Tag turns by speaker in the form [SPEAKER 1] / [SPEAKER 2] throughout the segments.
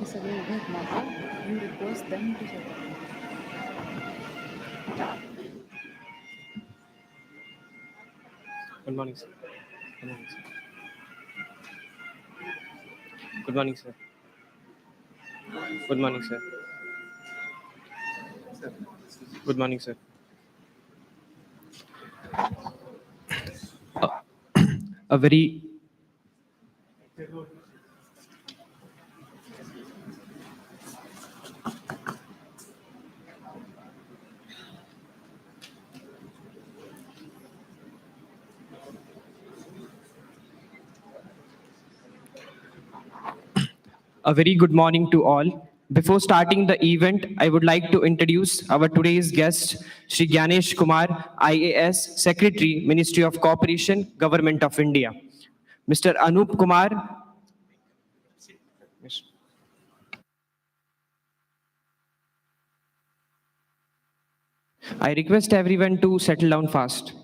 [SPEAKER 1] सगळे उभे आहेत मागे. You request them to
[SPEAKER 2] Good morning, sir. Good morning, sir. Good morning, sir. Good morning, sir. A very A very good morning to all. Before starting the event, I would like to introduce our today's guest, Shri Gyanesh Kumar, IAS, Secretary, Ministry of Cooperation, Government of India. Mr. Anup Kumar. I request everyone to settle down fast.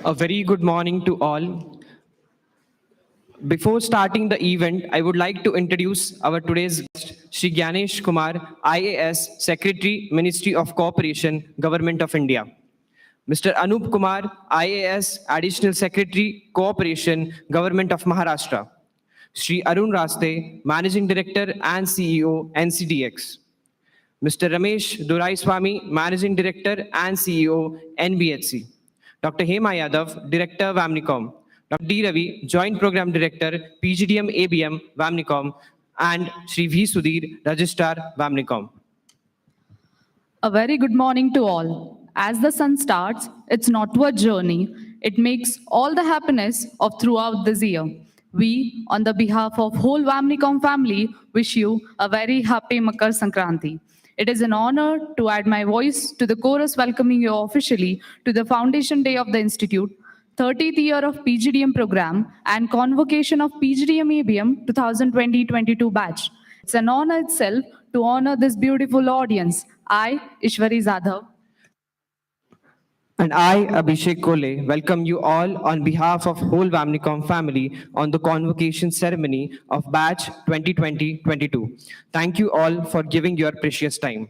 [SPEAKER 2] A very good morning to all. Before starting the event, I would like to introduce our today's guest, Shri Gyanesh Kumar, IAS, Secretary, Ministry of Cooperation, Government of India. Mr. Anup Kumar, IAS, Additional Secretary, Cooperation, Government of Maharashtra. Shri Arun Raste, Managing Director and CEO, NCDX. Mr. Ramesh Doraiswamy, Managing Director and CEO, NBHC. Dr. Hema Yadav, Director, Vamnicom. Dr. D. Ravi, Joint Program Director, PGDM ABM, Vamnicom. And Shri V. Sudhir, Registrar, Vamnicom.
[SPEAKER 1] A very good morning to all. As the sun starts its northward journey, it makes all the happiness of throughout this year. We, on the behalf of whole Vamnicom family, wish you a very happy Makar Sankranti. It is an honor to add my voice to the chorus welcoming you officially to the Foundation Day of the Institute, 30th year of PGDM program and Convocation of PGDM ABM 2020-22 batch. It's an honor itself to honor this beautiful audience. I, Ishwari Zadhav.
[SPEAKER 2] And I, Abhishek Kole, welcome you all on behalf of whole Vamnicom family on the Convocation Ceremony of Batch 2020-22. Thank you all for giving your precious time.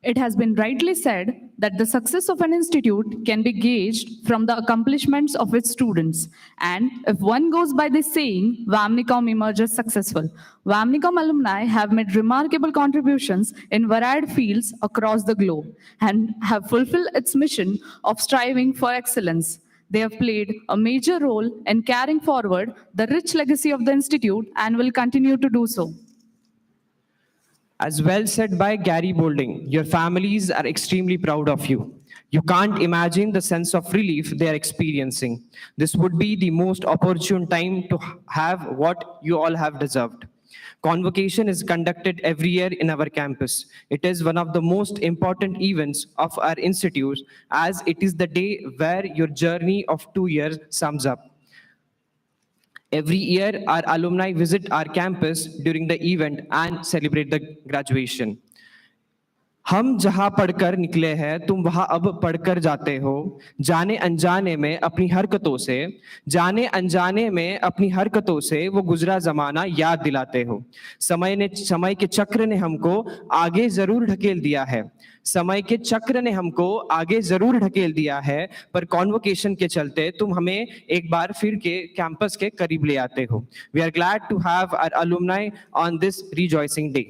[SPEAKER 1] It has been rightly said that the success of an institute can be gauged from the accomplishments of its students. And if one goes by this saying, Vamnicom emerges successful. Vamnicom alumni have made remarkable contributions in varied fields across the globe and have fulfilled its mission of striving for excellence. They have played a major role in carrying forward the rich legacy of the Institute and will continue to do so.
[SPEAKER 2] As well said by Gary Boulding, your families are extremely proud of you. You can't imagine the sense of relief they are experiencing. This would be the most opportune time to have what you all have deserved. Convocation is conducted every year in our campus. It is one of the most important events of our institute as it is the day where your journey of 2 years sums up. Every year, our alumni visit our campus during the event and celebrate the graduation. हम जहां पढ़कर निकले हैं तुम वहां अब पढ़कर जाते हो जाने अनजाने में अपनी हरकतों से जाने अनजाने में अपनी हरकतों से वो गुजरा जमाना याद दिलाते हो समय के चक्र ने हमको आगे जरूर ढकेल दिया है समय के चक्र ने हमको आगे जरूर ढकेल दिया है पर कॉन्वोकेशन के चलते तुम हमें एक बार फिर के कैंपस के करीब ले आते हो we are glad to have our alumni on this rejoicing day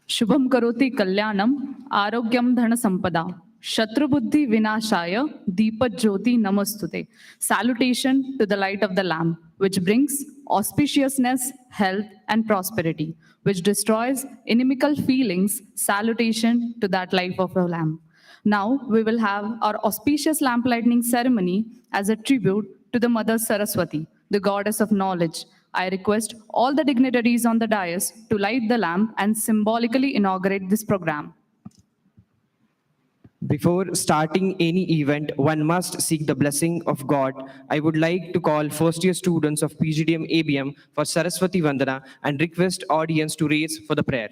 [SPEAKER 1] Shubham karoti kalyanam, arogyam dhana sampada. Shatrubuddhi vinashaya, deepat jyoti namastute. Salutation to the light of the lamp, which brings auspiciousness, health, and prosperity, which destroys inimical feelings. Salutation to that life of a lamp. Now we will have our auspicious lamp lighting ceremony as a tribute to the Mother Saraswati, the goddess of knowledge. I request all the dignitaries on the dais to light the lamp and symbolically inaugurate this program.
[SPEAKER 2] Before starting any event, one must seek the blessing of God. I would like to call first year students of PGDM ABM for Saraswati Vandana and request audience to raise for the prayer.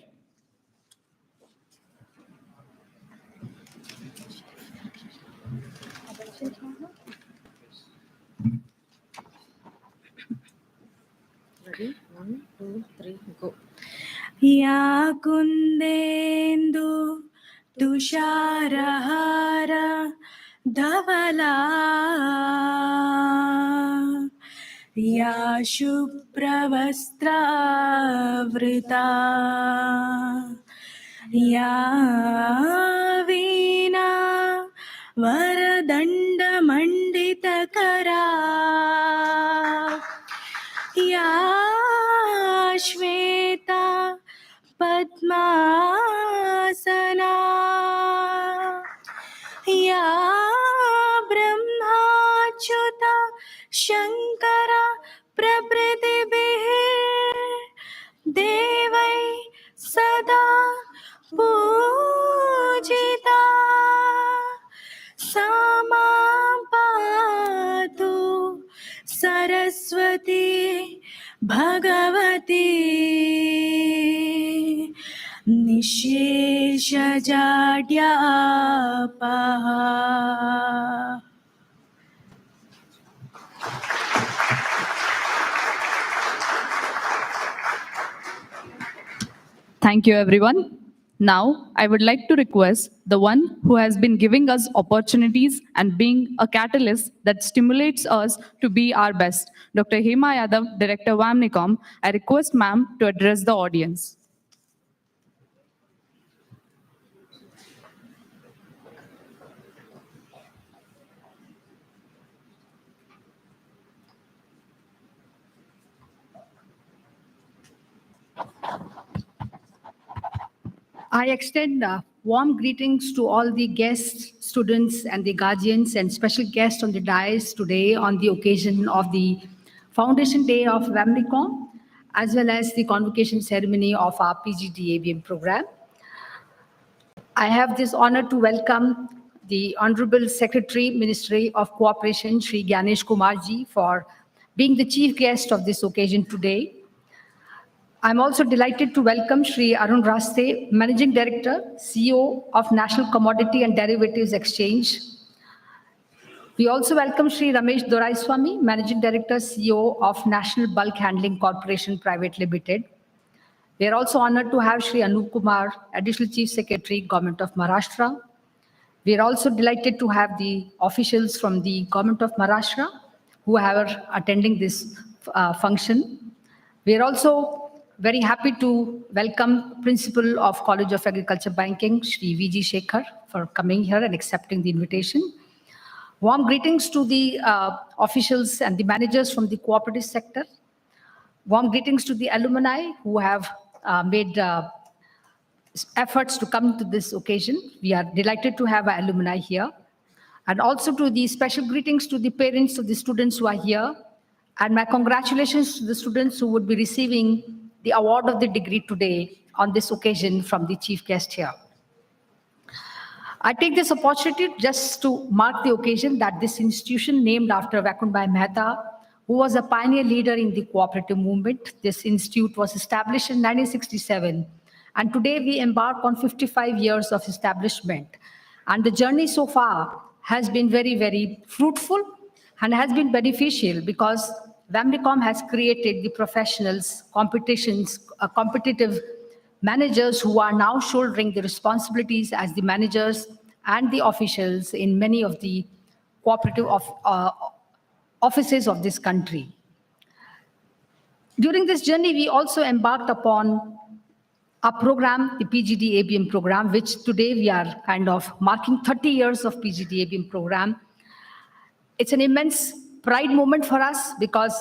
[SPEAKER 3] Ready? 1, 2, 3, go. Ya kundendu तुषारहार धवला या शुभ्रवस्त्रावृता या वीणा वरदण्डमण्डितकरा या श्वेता पद्मासना या ब्रह्माच्युता शंकर प्रभृतिभिः देवै सदा पूजिता सा मां पातु Saraswati Bhagwati निशेषजाड्यापः.
[SPEAKER 1] Thank you, everyone. Now, I would like to request the one who has been giving us opportunities and being a catalyst that stimulates us to be our best, Dr. Hema Yadav, Director Vamnicom. I request ma'am to address the audience.
[SPEAKER 4] I extend warm greetings to all the guests, students, and the guardians and special guests on the dais today on the occasion of the Foundation Day of Vamnicom, as well as the Convocation Ceremony of our PGDABM program. I have this honor to welcome the Honorable Secretary, Ministry of Cooperation, Shri Ganesh Kumarji, for being the chief guest of this occasion today. I'm also delighted to welcome Shri Arun Raste, Managing Director, CEO of National Commodity and Derivatives Exchange. We also welcome Shri Ramesh Doraiswamy, Managing Director, CEO of National Bulk Handling Corporation Private Limited. We are also honored to have Shri Anup Kumar, Additional Chief Secretary, Government of Maharashtra. We are also delighted to have the officials from the Government of Maharashtra who are attending this function. We are also very happy to welcome Principal of College of Agriculture Banking, Shri V.G. Shekhar, for coming here and accepting the invitation. Warm greetings to the officials and the managers from the cooperative sector. Warm greetings to the alumni who have made efforts to come to this occasion. We are delighted to have our alumni here. And also to the special greetings to the parents of the students who are here. And my congratulations to the students who would be receiving the award of the degree today on this occasion from the chief guest here. I take this opportunity just to mark the occasion that this institution, named after Vakunbhai Mehta, who was a pioneer leader in the cooperative movement. This institute was established in 1967, and today we embark on 55 years of establishment. And the journey so far has been very, very fruitful and has been beneficial because Vamnicom has created the professionals, competitive managers who are now shouldering the responsibilities as the managers and the officials in many of the cooperative offices of this country. During this journey, we also embarked upon a program, the PGD ABM program, which today we are kind of marking 30 years of PGD ABM program. It's an immense pride moment for us because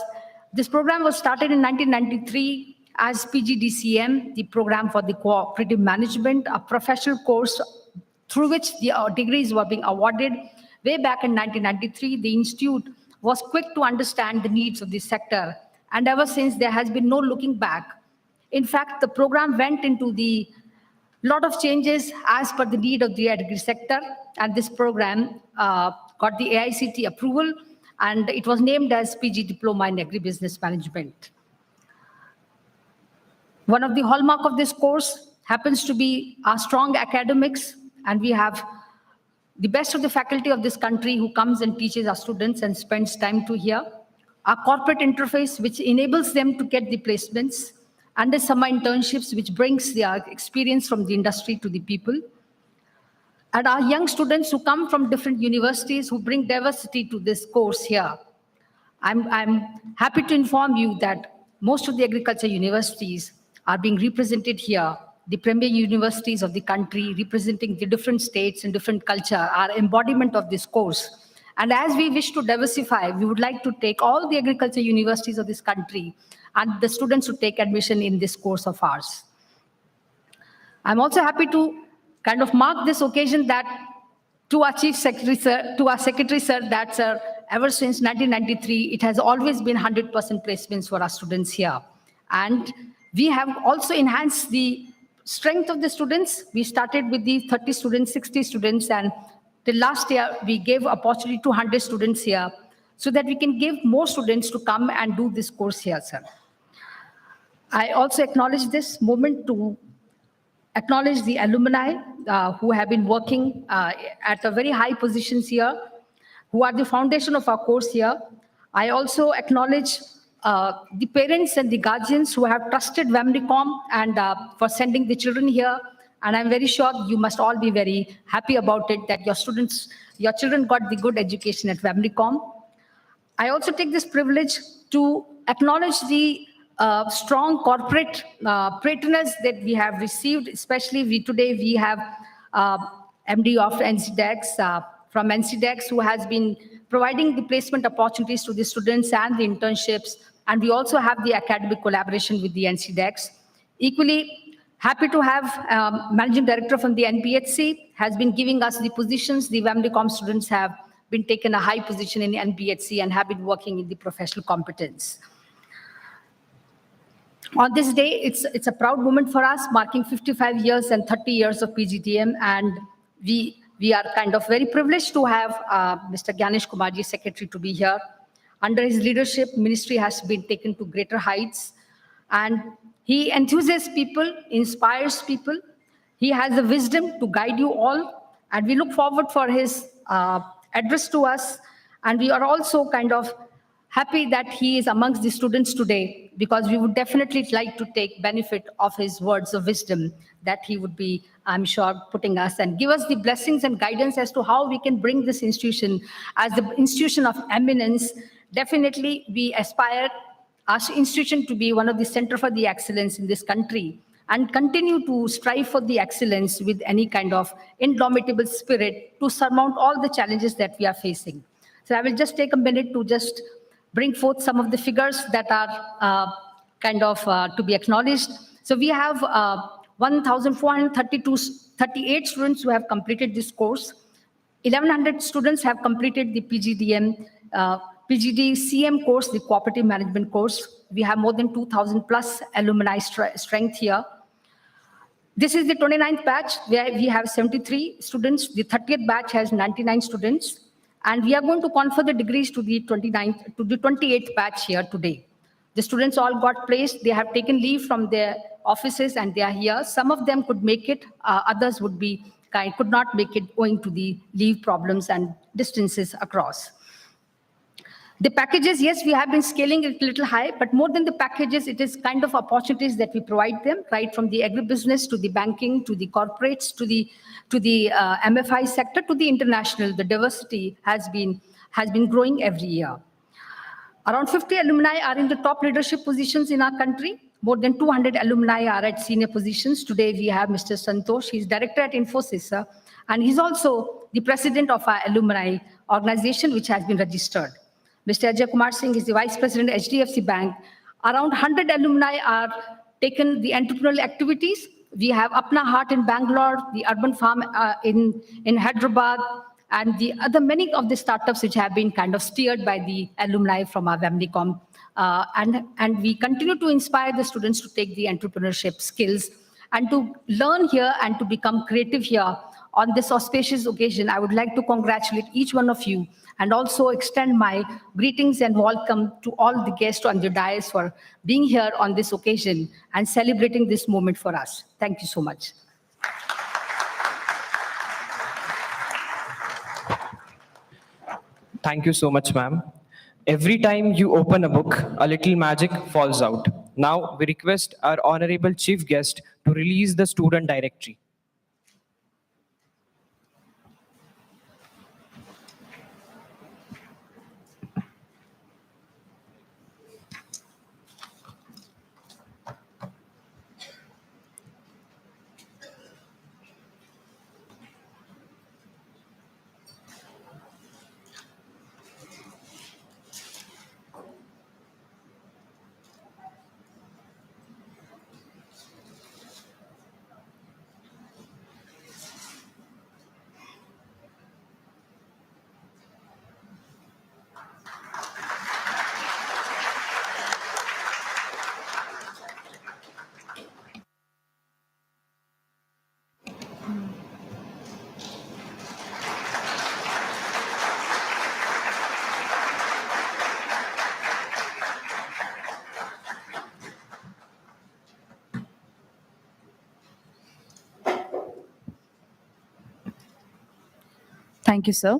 [SPEAKER 4] this program was started in 1993 as PGDCM, the program for the cooperative management, a professional course through which the degrees were being awarded. Way back in 1993, the institute was quick to understand the needs of the sector. And ever since, there has been no looking back. In fact, the program went into the lot of changes as per the need of the agri sector. And this program got the AICT approval, and it was named as PG Diploma in Agribusiness Management. One of the hallmark of this course happens to be our strong academics, and we have the best of the faculty of this country who comes and teaches our students and spends time to here. Our corporate interface, which enables them to get the placements, and the summer internships, which brings their experience from the industry to the people. And our young students who come from different universities who bring diversity to this course here. I'm happy to inform you that most of the agriculture universities are being represented here. The premier universities of the country representing the different states and different culture are embodiment of this course. And as we wish to diversify, we would like to take all the agriculture universities of this country and the students who take admission in this course of ours. I'm also happy to kind of mark this occasion that to our Chief Secretary, sir, to our Secretary, sir, that, sir, ever since 1993, it has always been 100% placements for our students here. And we have also enhanced the strength of the students. We started with the 30 students, 60 students, and till last year, we gave opportunity to 100 students here so that we can give more students to come and do this course here, sir. I also acknowledge this moment to acknowledge the alumni who have been working at a very high positions here, who are the foundation of our course here. I also acknowledge the parents and the guardians who have trusted Vamnicom and for sending the children here. And I'm very sure you must all be very happy about it, that your children got the good education at Vamnicom. I also take this privilege to acknowledge the strong corporate patronage that we have received, especially today we have MD of NCDEX, from NCDEX, who has been providing the placement opportunities to the students and the internships. And we also have the academic collaboration with the NCDEX. Equally, happy to have Managing Director from the NPHC has been giving us the positions. The Vamnicom students have been taken a high position in NPHC and have been working in the professional competence. On this day, it's a proud moment for us, marking 55 years and 30 years of PGTM, and we are kind of very privileged to have Mr. Ganesh Kumarji, Secretary, to be here. Under his leadership, ministry has been taken to greater heights, and he enthuses people, inspires people. He has the wisdom to guide you all, and we look forward for his address to us, and we are also kind of happy that he is amongst the students today, because we would definitely like to take benefit of his words of wisdom that he would be, I'm sure, putting us and give us the blessings and guidance as to how we can bring this institution as the institution of eminence. Definitely, we aspire our institution to be one of the center for the excellence in this country and continue to strive for the excellence with any kind of indomitable spirit to surmount all the challenges that we are facing. So I will just take a minute to just bring forth some of the figures that are to be acknowledged. So we have 38 students who have completed this course. 1,100 students have completed the PGDCM course, the cooperative management course. We have more than 2,000 plus alumni strength here. This is the 29th batch where we have 73 students. The 30th batch has 99 students. And we are going to confer the degrees to the 28th batch here today. The students all got placed. They have taken leave from their offices and they are here. Some of them could make it. Others could not make it owing to the leave problems and distances across. The packages, yes, we have been scaling it a little high, but more than the packages, it is kind of opportunities that we provide them, right from the agribusiness to the banking, to the corporates, to the MFI sector, to the international. The diversity has been growing every year. Around 50 alumni are in the top leadership positions in our country. More than 200 alumni are at senior positions. Today, we have Mr. Santosh. He's director at Infosys, and he's also the president of our alumni organization, which has been registered. Mr. Ajay Kumar Singh is the vice president at HDFC Bank. Around 100 alumni are taken the entrepreneurial activities. We have Apna Heart in Bangalore, the Urban Farm in Hyderabad, and the other many of the startups which have been kind of steered by the alumni from our Vamnicom. And we continue to inspire the students to take the entrepreneurship skills and to learn here and to become creative here. On this auspicious occasion, I would like to congratulate each one of you and also extend my greetings and welcome to all the guests on the dais for being here on this occasion and celebrating this moment for us. Thank you so much.
[SPEAKER 2] Thank you so much, ma'am. Every time you open a book, a little magic falls out. Now, we request our honorable chief guest to release the student directory.
[SPEAKER 1] Thank you, sir.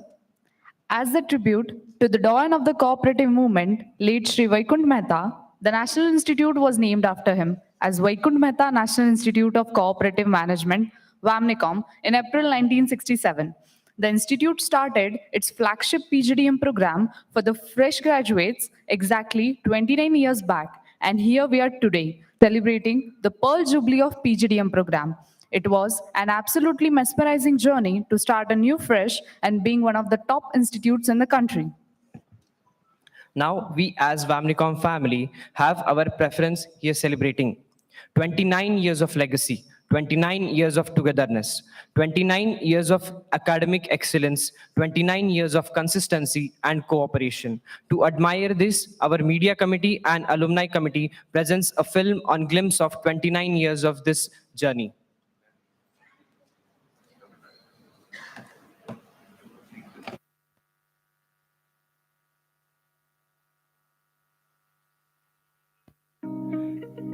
[SPEAKER 1] As a tribute to the dawn of the cooperative movement, late Sri Vaikunth Mehta, the National Institute was named after him as Vaikunth Mehta National Institute of Cooperative Management, Vamnicom, in April 1967. The institute started its flagship PGDM program for the fresh graduates exactly 29 years back, and here we are today, celebrating the Pearl Jubilee of PGDM program. It was an absolutely mesmerizing journey to start a new fresh and being one of the top institutes in the country.
[SPEAKER 2] Now, we as Vamnicom family have our preference here celebrating 29 years of legacy, 29 years of togetherness, 29 years of academic excellence, 29 years of consistency and cooperation. To admire this, our media committee and alumni committee presents a film on glimpse of 29 years of this journey.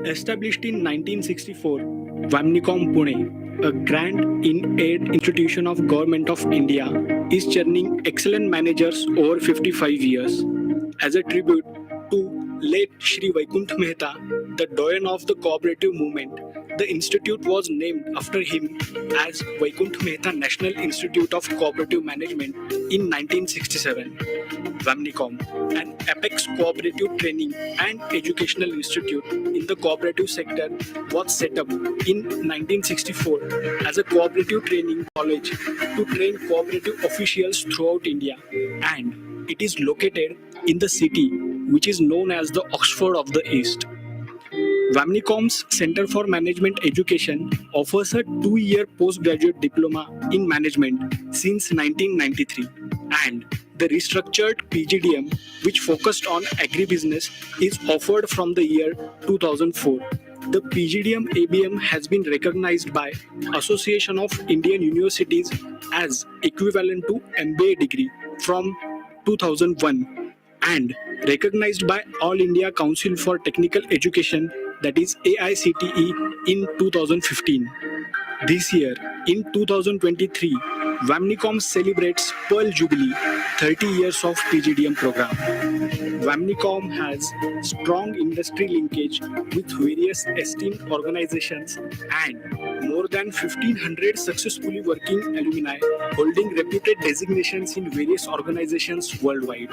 [SPEAKER 5] Established in 1964, Vamnicom Pune, a grant in aid institution of Government of India, is churning excellent managers over 55 years. As a tribute to late Sri Vaikunth Mehta, the doyen of the cooperative movement, the institute was named after him as Vaikunth Mehta National Institute of Cooperative Management in 1967. Vamnicom, an apex cooperative training and educational institute in the cooperative sector, was set up in 1964 as a cooperative training college to train cooperative officials throughout India, and It is located in the city, which is known as the Oxford of the East. Vamnicom's Center for Management Education offers a 2-year postgraduate diploma in management since 1993, and the restructured PGDM, which focused on agribusiness, is offered from the year 2004. The PGDM ABM has been recognized by Association of Indian Universities as equivalent to MBA degree from 2001 and recognized by All India Council for Technical Education, that is AICTE, in 2015. This year, in 2023, Vamnicom celebrates Pearl Jubilee, 30 years of PGDM program. Vamnicom has strong industry linkage with various esteemed organizations and more than 1,500 successfully working alumni holding reputed designations in various organizations worldwide.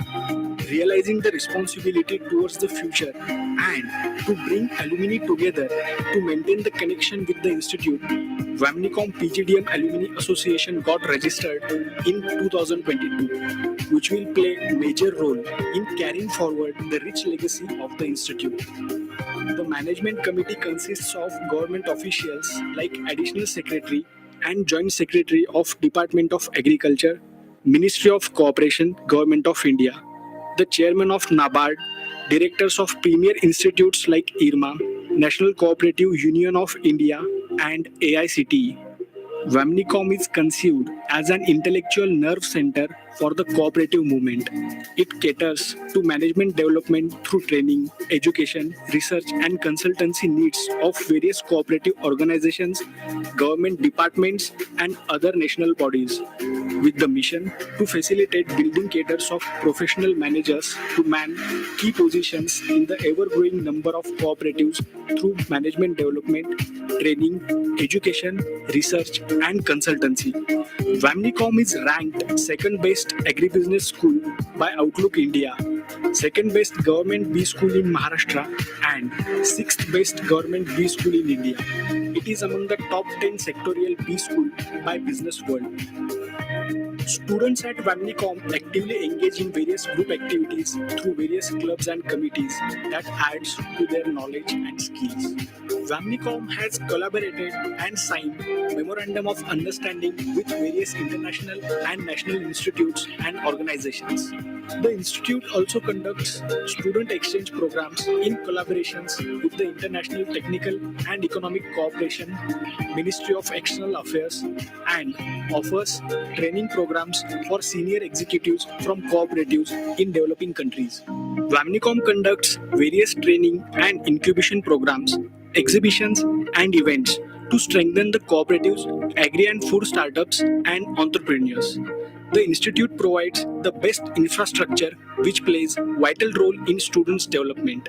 [SPEAKER 5] Realizing the responsibility towards the future and to bring alumni together to maintain the connection with the institute, Vamnicom PGDM Alumni Association got registered in 2022, which will play a major role in carrying forward the rich legacy of the institute. The management committee consists of government officials like Additional Secretary and Joint Secretary of Department of Agriculture, Ministry of Cooperation, Government of India, the Chairman of NABARD, Directors of premier institutes like IRMA, National Cooperative Union of India, and AICTE. Vamnicom is conceived as an intellectual nerve center for the cooperative movement. It caters to management development through training, education, research, and consultancy needs of various cooperative organizations, government departments, and other national bodies, with the mission to facilitate building cadres of professional managers to man key positions in the ever-growing number of cooperatives through management development, training, education, research, and consultancy. Vamnicom is ranked second best agribusiness school by Outlook India, second best government B school in Maharashtra, and sixth best government B school in India. It is among the top 10 sectorial B school by Business World. Students at Vamnicom actively engage in various group activities through various clubs and committees that adds to their knowledge and skills. Vamnicom has collaborated and signed Memorandum of Understanding with various international and national institutes and organizations. The institute also conducts student exchange programs in collaborations with the International Technical and Economic Cooperation, Ministry of External Affairs, and offers training programs for senior executives from cooperatives in developing countries. Vamnicom conducts various training and incubation programs, exhibitions, and events to strengthen the cooperatives, agri and food startups, and entrepreneurs. The institute provides the best infrastructure which plays vital role in students' development.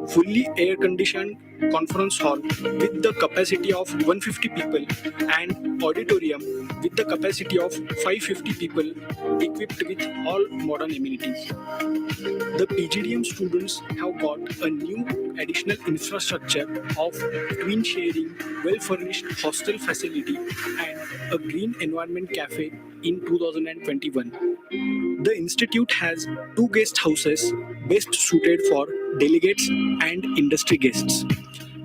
[SPEAKER 5] Fully air-conditioned conference hall with the capacity of 150 people and auditorium with the capacity of 550 people equipped with all modern amenities. The PGDM students have got a new additional infrastructure of twin sharing, well-furnished hostel facility and a green environment cafe in 2021. The institute has 2 guest houses best suited for delegates and industry guests.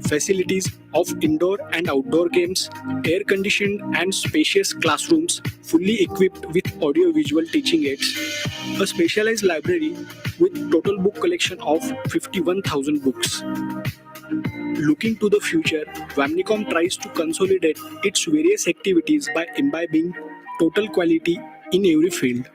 [SPEAKER 5] Facilities of indoor and outdoor games, air-conditioned and spacious classrooms fully equipped with audio-visual teaching aids, a specialized library with total book collection of 51,000 books. Looking to the future, Vamnicom tries to consolidate its various activities by imbibing total quality in every field.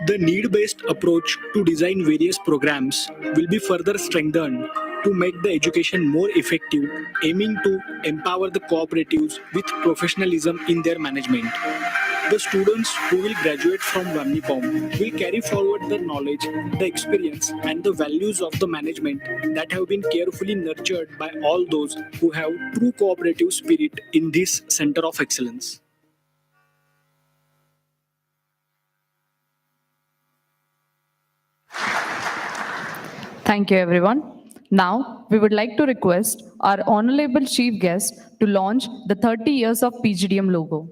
[SPEAKER 5] The need-based approach to design various programs will be further strengthened to make the education more effective, aiming to empower the cooperatives with professionalism in their management. The students who will graduate from Vamnicom will carry forward the knowledge, the experience, and the values of the management that have been carefully nurtured by all those who have true cooperative spirit in this center of excellence.
[SPEAKER 1] Thank you, everyone. Now, we would like to request our honorable chief guest to launch the 30 years of PGDM logo.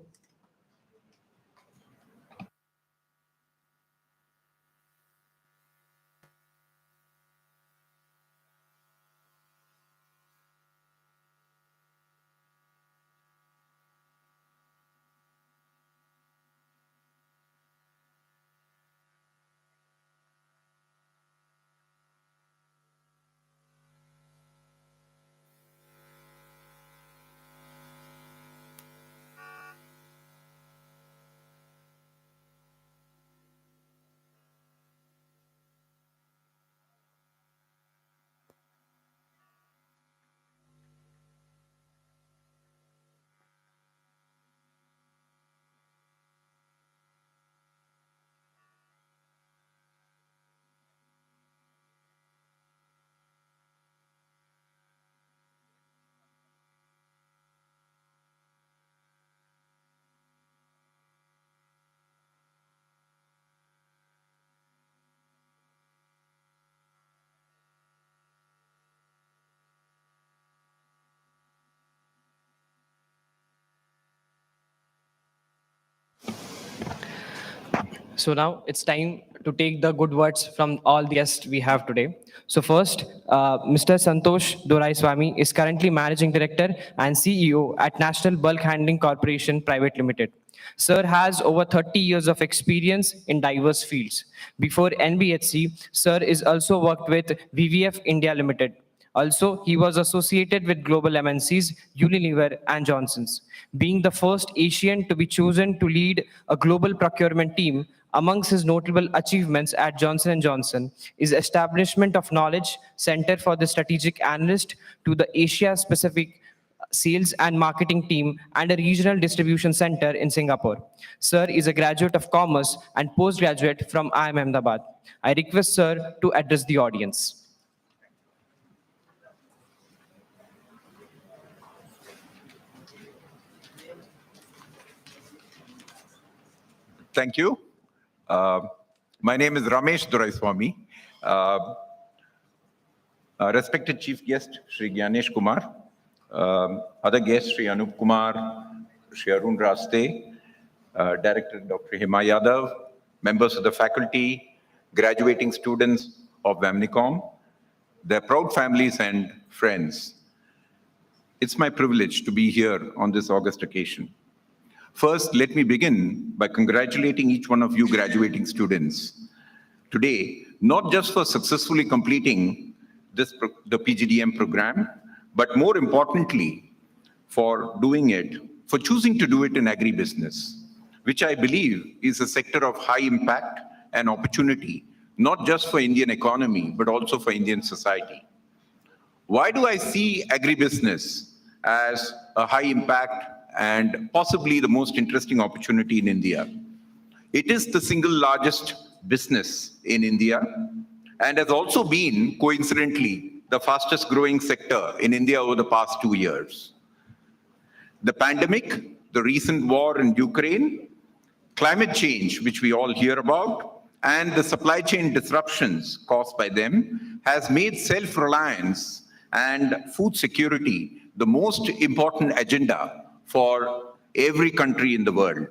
[SPEAKER 2] So now it's time to take the good words from all the guests we have today. So first, Mr. Santosh Doraiswamy is currently Managing Director and CEO at National Bulk Handling Corporation Private Limited. Sir has over 30 years of experience in diverse fields. Before NBHC, Sir is also worked with VVF India Limited. Also, he was associated with global MNCs Unilever and Johnson's, being the first Asian to be chosen to lead a global procurement team. Amongst his notable achievements at Johnson & Johnson is establishment of Knowledge Center for the Strategic Analyst to the Asia-Pacific sales and marketing team and a regional distribution center in Singapore. Sir is a graduate of commerce and postgraduate from IIM Ahmedabad. I request Sir to address the audience.
[SPEAKER 6] Thank you. My name is Ramesh Doraiswamy. Respected Chief Guest, Shri Gyanesh Kumar, other guests, Shri Anup Kumar, Shri Arun Raste, Director Dr. Hima Yadav, members of the faculty, graduating students of Vamnicom, their proud families and friends. It's my privilege to be here on this august occasion. First, let me begin by congratulating each one of you graduating students today, not just for successfully completing the PGDM program, but more importantly, for choosing to do it in agribusiness, which I believe is a sector of high impact and opportunity, not just for Indian economy, but also for Indian society. Why do I see agribusiness as a high impact and possibly the most interesting opportunity in India? It is the single largest business in India and has also been, coincidentally, the fastest growing sector in India over the past 2 years. The pandemic, the recent war in Ukraine, climate change, which we all hear about, and the supply chain disruptions caused by them has made self-reliance and food security the most important agenda for every country in the world.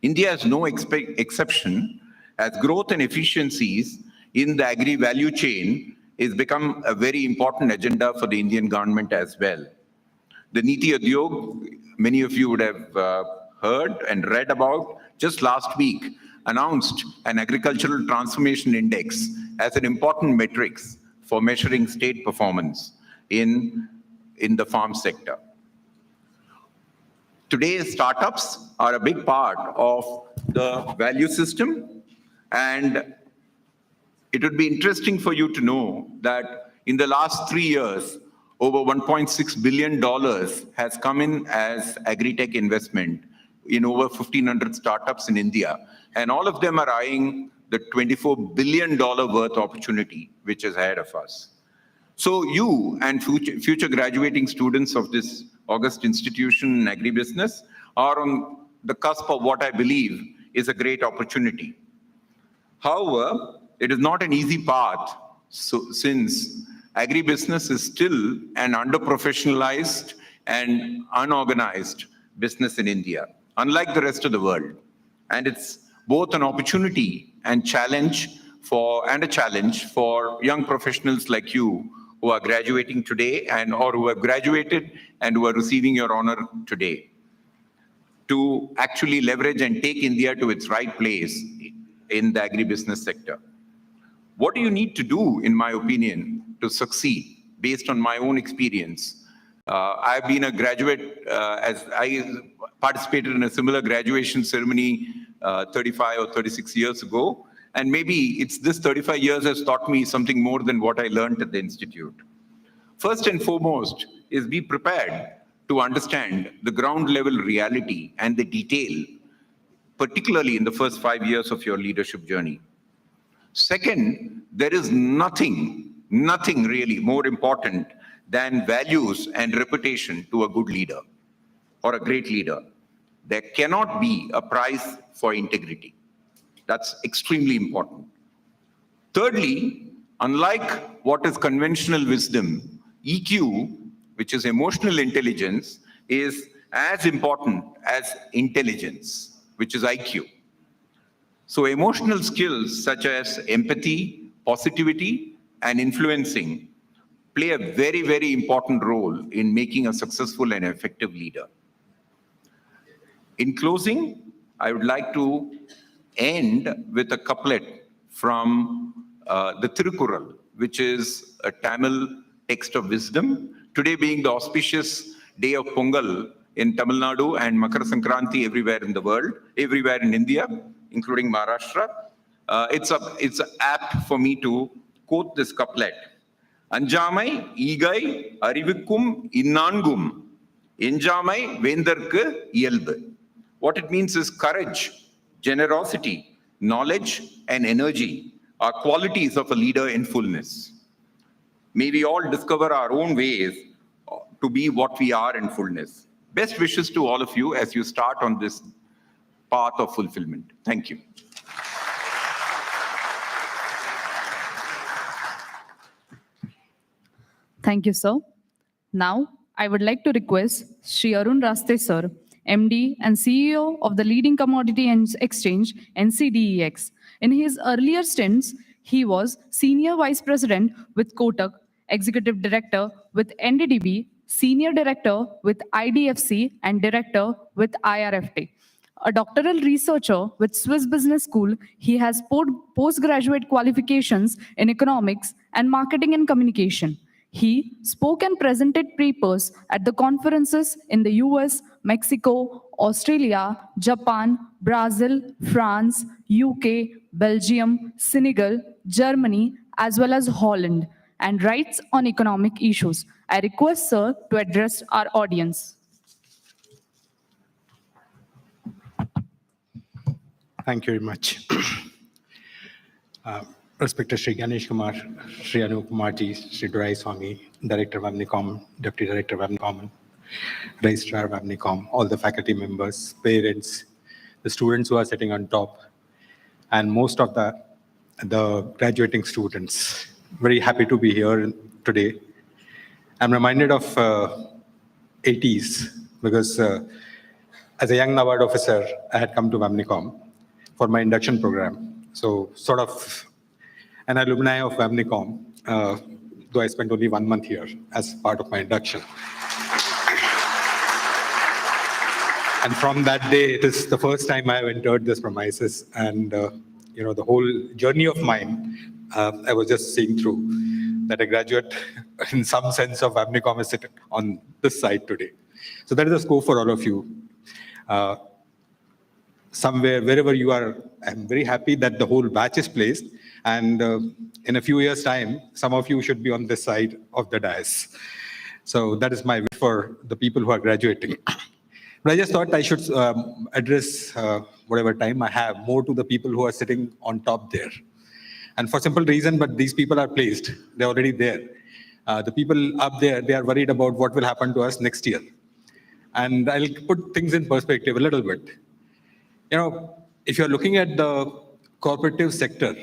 [SPEAKER 6] India is no exception, as growth and efficiencies in the agri value chain is become a very important agenda for the Indian government as well. The Niti Udyog, many of you would have heard and read about, just last week announced an agricultural transformation index as an important metrics for measuring state performance in the farm sector. Today's startups are a big part of the value system, and it would be interesting for you to know that in the last 3 years, over $1.6 billion has come in as agri-tech investment in over 1,500 startups in India, and all of them are eyeing the $24 billion worth opportunity which is ahead of us. So you and future graduating students of this august institution in agribusiness are on the cusp of what I believe is a great opportunity. However, it is not an easy path, since agribusiness is still an under-professionalized and unorganized business in India, unlike the rest of the world. And it's both an opportunity and a challenge for young professionals like you who are graduating today or who have graduated and who are receiving your honor today, to actually leverage and take India to its right place in the agribusiness sector. What do you need to do, in my opinion, to succeed based on my own experience? I've been a graduate, as I participated in a similar graduation ceremony 35 or 36 years ago. And maybe it's this 35 years has taught me something more than what I learned at the Institute. First and foremost is be prepared to understand the ground level reality and the detail, particularly in the first 5 years of your leadership journey. Second, there is nothing really more important than values and reputation to a good leader or a great leader. There cannot be a price for integrity. That's extremely important. Thirdly, unlike what is conventional wisdom, EQ, which is emotional intelligence, is as important as intelligence, which is IQ. So emotional skills such as empathy, positivity, and influencing play a very, very important role in making a successful and effective leader. In closing, I would like to end with a couplet from the Tirukural, which is a Tamil text of wisdom. Today being the auspicious day of Pongal in Tamil Nadu and Makara Sankranti everywhere in the world, everywhere in India, including Maharashtra, it's apt for me to quote this couplet. Anjamai, Igai, Arivikum, Innangum, Enjamai, Vendarku, Yelbu. What it means is courage, generosity, knowledge, and energy are qualities of a leader in fullness. May we all discover our own ways to be what we are in fullness. Best wishes to all of you as you start on this path of fulfillment. Thank you.
[SPEAKER 1] Thank you, sir. Now, I would like to request Shri Arun Raste, sir, MD and CEO of the leading commodity exchange, NCDEX. In his earlier stints, he was Senior Vice President with Kotak, Executive Director with NDDB, Senior Director with IDFC, and Director with IRFT. A doctoral researcher with Swiss Business School, he has postgraduate qualifications in economics and marketing and communication. He spoke and presented papers at the conferences in the US, Mexico, Australia, Japan, Brazil, France, UK, Belgium, Senegal, Germany, as well as Holland, and writes on economic issues. I request Sir to address our audience.
[SPEAKER 7] Thank you very much. Respected Sri Ganesh Kumar, Sri Anup Kumarji, Sri Durai Swami, Director Vamnicom, Deputy Director Vamnicom, Registrar Vamnicom, all the faculty members, parents, the students who are sitting on top, and most of the graduating students. Very happy to be here today. I'm reminded of 80s because as a young NABARD officer, I had come to Vamnicom for my induction program. So sort of an alumni of Vamnicom, though I spent only 1 month here as part of my induction. And from that day, it is the first time I have entered this premises, and the whole journey of mine, I was just seeing through that a graduate, in some sense, of Vamnicom is sitting on this side today. So that is a scope for all of you. Somewhere, wherever you are, I'm very happy that the whole batch is placed. And in a few years' time, some of you should be on this side of the dais. So that is my wish for the people who are graduating. But I just thought I should address whatever time I have more to the people who are sitting on top there. And for simple reason, but these people are placed. They're already there. The people up there, they are worried about what will happen to us next year. And I'll put things in perspective a little bit. If you're looking at the cooperative sector,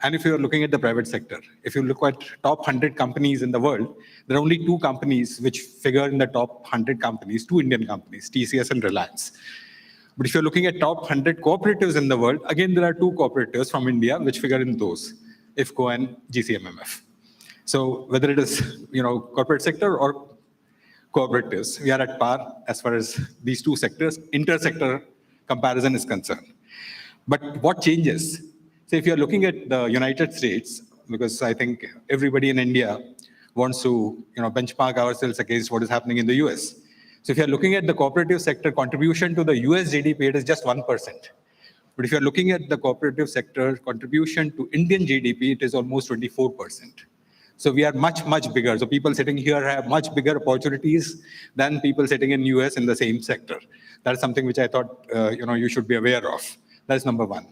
[SPEAKER 7] and if you're looking at the private sector, if you look at top 100 companies in the world, there are only 2 companies which figure in the top 100 companies, 2 Indian companies, TCS and Reliance. But if you're looking at top 100 cooperatives in the world, again, there are 2 cooperatives from India which figure in those, IFCO and GCMMF. So whether it is, corporate sector or cooperatives, we are at par as far as these 2 sectors, inter-sector comparison is concerned. But what changes? So if you're looking at the United States, because I think everybody in India wants to benchmark ourselves against what is happening in the US. So if you're looking at the cooperative sector contribution to the US GDP, it is just 1%. But if you're looking at the cooperative sector contribution to Indian GDP, it is almost 24%. So we are much, much bigger. So people sitting here have much bigger opportunities than people sitting in US in the same sector. That's something which I thought you should be aware of. That's number 1.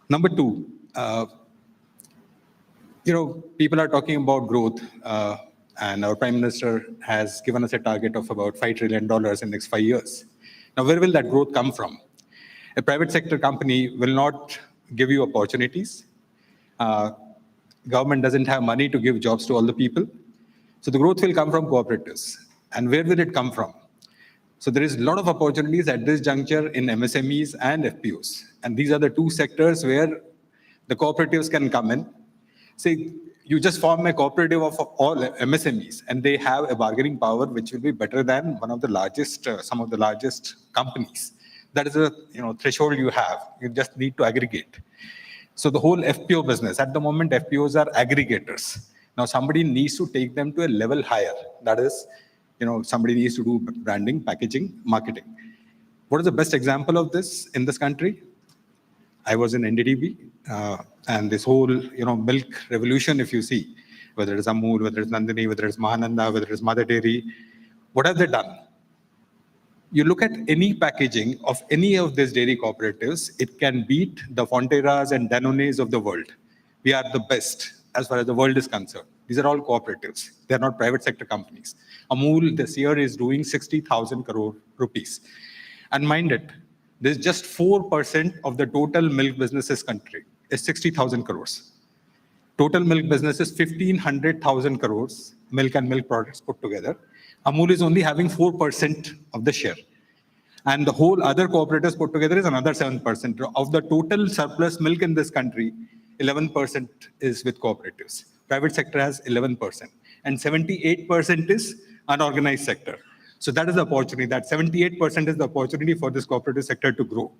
[SPEAKER 7] Number 2, people are talking about growth, and our Prime Minister has given us a target of about $5 trillion in the next 5 years. Now, where will that growth come from? A private sector company will not give you opportunities. Government doesn't have money to give jobs to all the people. So the growth will come from cooperatives. And where will it come from? So there is a lot of opportunities at this juncture in MSMEs and FPOs. And these are the two sectors where the cooperatives can come in. Say, you just form a cooperative of all MSMEs, and they have a bargaining power which will be better than one of the largest, some of the largest companies. That is a threshold you have. You just need to aggregate. So the whole FPO business, at the moment, FPOs are aggregators. Now somebody needs to take them to a level higher. That is, somebody needs to do branding, packaging, marketing. What is the best example of this in this country? I was in NDDB, and this whole, milk revolution, if you see, whether it's Amul, whether it's Nandini, whether it's Mahananda, whether it's Mother Dairy, what have they done? You look at any packaging of any of these dairy cooperatives, it can beat the Fonterras and Danones of the world. We are the best as far as the world is concerned. These are all cooperatives. They are not private sector companies. Amul this year is doing 60,000 crore rupees. And mind it, there's just 4% of the total milk businesses country is 60,000 crores. Total milk business is 1,500,000 crores, milk and milk products put together. Amul is only having 4% of the share. And the whole other cooperatives put together is another 7%. Of the total surplus milk in this country, 11% is with cooperatives. Private sector has 11%. And 78% is unorganized sector. So that is the opportunity. That 78% is the opportunity for this cooperative sector to grow.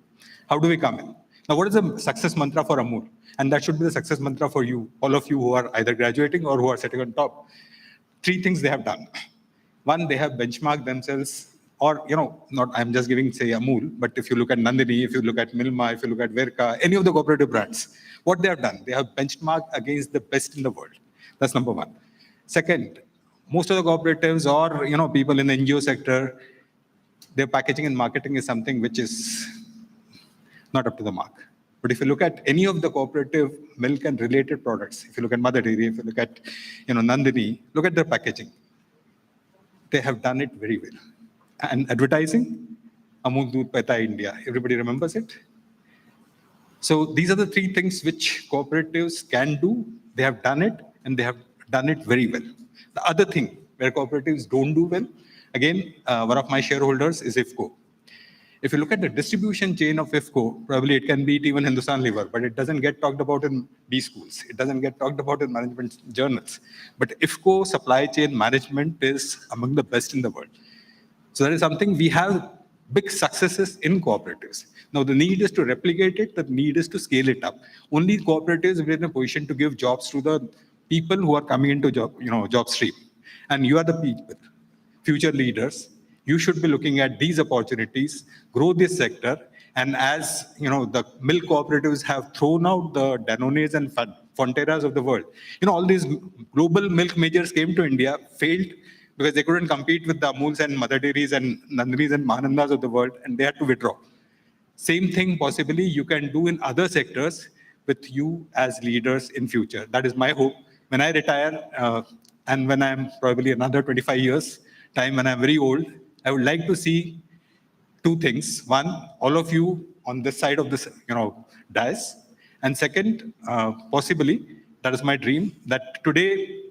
[SPEAKER 7] How do we come in? Now, what is the success mantra for Amul? And that should be the success mantra for you, all of you who are either graduating or who are sitting on top. 3 things they have done. One, they have benchmarked themselves, or, not, I'm just giving, say, Amul, but if you look at Nandini, if you look at Milma, if you look at Verka, any of the cooperative brands, what they have done, they have benchmarked against the best in the world. That's number one. Second, most of the cooperatives or, people in the NGO sector, their packaging and marketing is something which is not up to the mark. But if you look at any of the cooperative milk and related products, if you look at Mother Dairy, if you look at, Nandini, look at their packaging. They have done it very well. And advertising, Amul Doodh Peta India, everybody remembers it? So these are the 3 things which cooperatives can do. They have done it, and they have done it very well. The other thing where cooperatives don't do well, again, one of my shareholders is IFFCO. If you look at the distribution chain of IFFCO, probably it can beat even Hindustan Liver, but it doesn't get talked about in B schools. It doesn't get talked about in management journals. But IFFCO supply chain management is among the best in the world. So that is something we have big successes in cooperatives. Now the need is to replicate it, the need is to scale it up. Only cooperatives are in a position to give jobs to the people who are coming into job stream. And you are the people, future leaders. You should be looking at these opportunities, grow this sector. And as the milk cooperatives have thrown out the Danones and Fonterras of the world, all these global milk majors came to India, failed because they couldn't compete with the Amuls and Mother Dairies and Nandinis and Mahanandas of the world, and they had to withdraw. Same thing possibly you can do in other sectors with you as leaders in future. That is my hope. When I retire, and when I'm probably another 25 years time, when I'm very old, I would like to see 2 things. One, all of you on this side of this, dais. And second, possibly, that is my dream, that today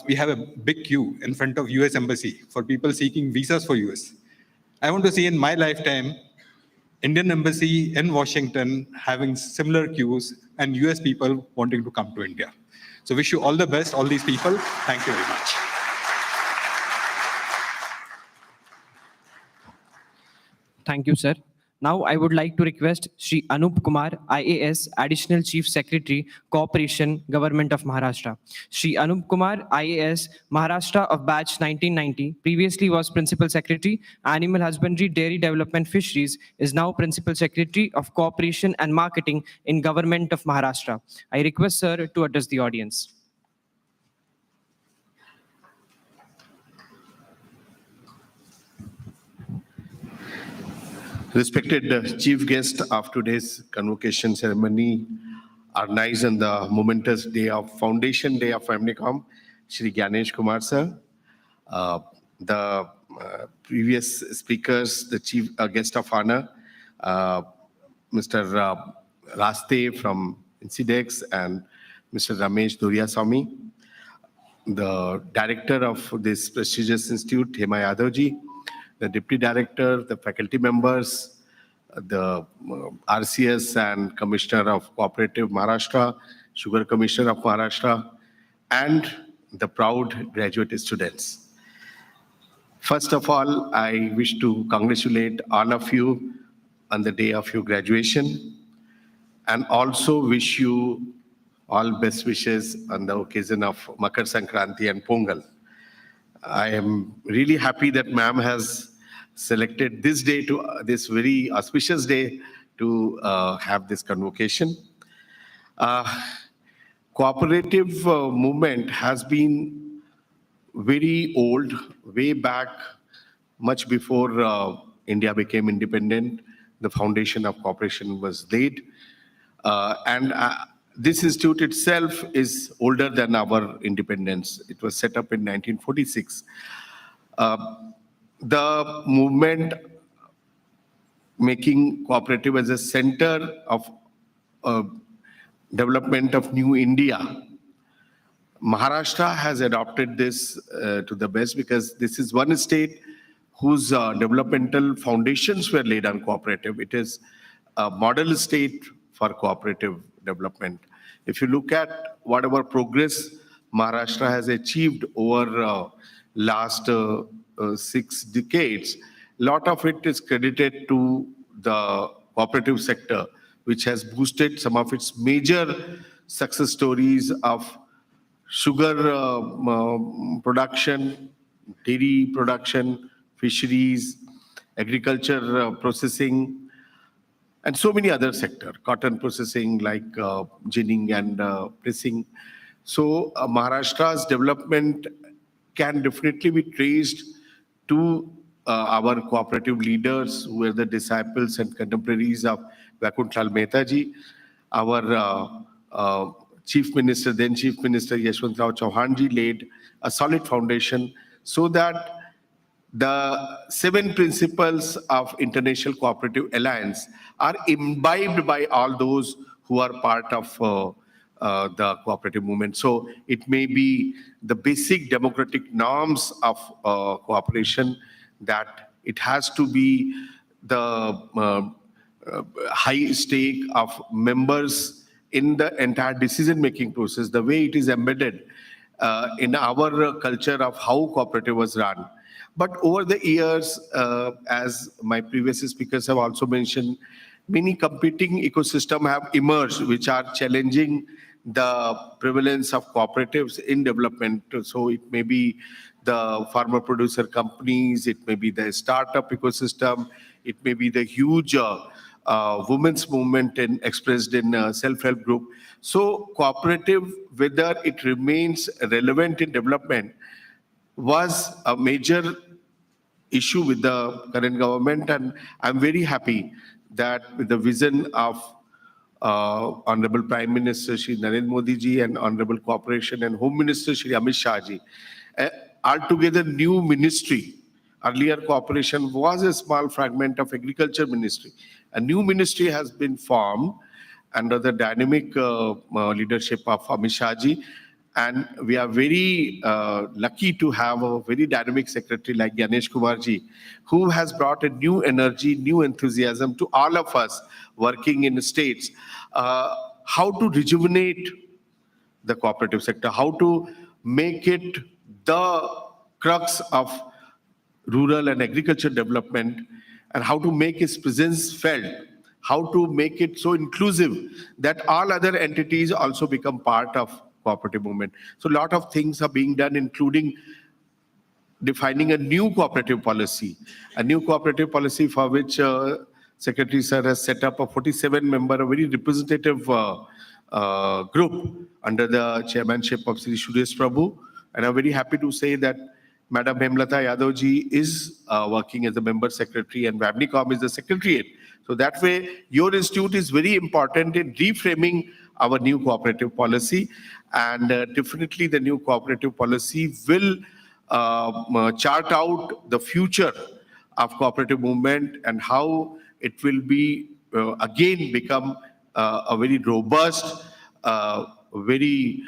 [SPEAKER 7] we have a big queue in front of US Embassy for people seeking visas for US. I want to see in my lifetime, Indian Embassy in Washington having similar queues and US people wanting to come to India. So wish you all the best, all these people. Thank you very much.
[SPEAKER 2] Thank you, sir. Now I would like to request Shri Anup Kumar, IAS, Additional Chief Secretary, Corporation, Government of Maharashtra. Shri Anup Kumar, IAS, Maharashtra of batch 1990, previously was Principal Secretary, Animal Husbandry, Dairy Development, Fisheries, is now Principal Secretary of Cooperation and Marketing in Government of Maharashtra. I request sir to address the audience.
[SPEAKER 8] Respected chief guest of today's convocation ceremony, organized on the momentous day of Foundation Day of Vamnicom, Shri Ganesh Kumar sir, the previous speakers, the chief guest of honor, Mr. Raste from Incidex and Mr. Ramesh Duriaswamy, the director of this prestigious institute, Hema Yadavji, the Deputy Director, the faculty members, the RCS and Commissioner of Cooperative Maharashtra, Sugar Commissioner of Maharashtra, and the proud graduate students. First of all, I wish to congratulate all of you on the day of your graduation and also wish you all best wishes on the occasion of Makar Sankranti and Pongal. I am really happy that ma'am has selected this day to this very auspicious day to have this convocation. Cooperative movement has been very old, way back, much before India became independent. The foundation of cooperation was laid. And this institute itself is older than our independence. It was set up in 1946. The movement making cooperative as a center of development of new India, Maharashtra has adopted this to the best because this is one state whose developmental foundations were laid on cooperative. It is a model state for cooperative development. If you look at whatever progress Maharashtra has achieved over last 6 decades, a lot of it is credited to the cooperative sector, which has boosted some of its major success stories of sugar production, dairy production, fisheries, agriculture processing, and so many other sectors, cotton processing like ginning and pressing. So Maharashtra's development can definitely be traced to our cooperative leaders who were the disciples and contemporaries of Vakuntlal Mehta ji, our Chief Minister, then Chief Minister Yashwantrao Chauhan ji laid a solid foundation so that the 7 principles of International Cooperative Alliance are imbibed by all those who are part of the cooperative movement. So it may be the basic democratic norms of cooperation, that it has to be the high stake of members in the entire decision-making process, the way it is embedded in our culture of how cooperative was run. But over the years, as my previous speakers have also mentioned, many competing ecosystems have emerged which are challenging the prevalence of cooperatives in development. So it may be the farmer producer companies, it may be the startup ecosystem, it may be the huge women's movement expressed in self-help group. So cooperative, whether it remains relevant in development, was a major issue with the current government, and I'm very happy that with the vision of Honorable Prime Minister Shri Narendra Modi ji and Honorable Cooperation and Home Minister Shri Amit Shah ji, altogether new ministry. Earlier cooperation was a small fragment of agriculture ministry. A new ministry has been formed under the dynamic leadership of Amit Shah ji. And we are very lucky to have a very dynamic secretary like Ganesh Kumar ji, who has brought a new energy, new enthusiasm to all of us working in the states. How to rejuvenate the cooperative sector, how to make it the crux of rural and agriculture development, and how to make its presence felt, how to make it so inclusive that all other entities also become part of cooperative movement. So a lot of things are being done, including defining a new cooperative policy for which Secretary Sir has set up a 47-member, a very representative group under the chairmanship of Sri Suresh Prabhu. And I'm very happy to say that Madam Hemlata Yadav ji is working as a member secretary and Vamnicom is the secretariat. So that way, your institute is very important in reframing our new cooperative policy, and definitely the new cooperative policy will chart out the future of cooperative movement and how it will be again become a very robust, very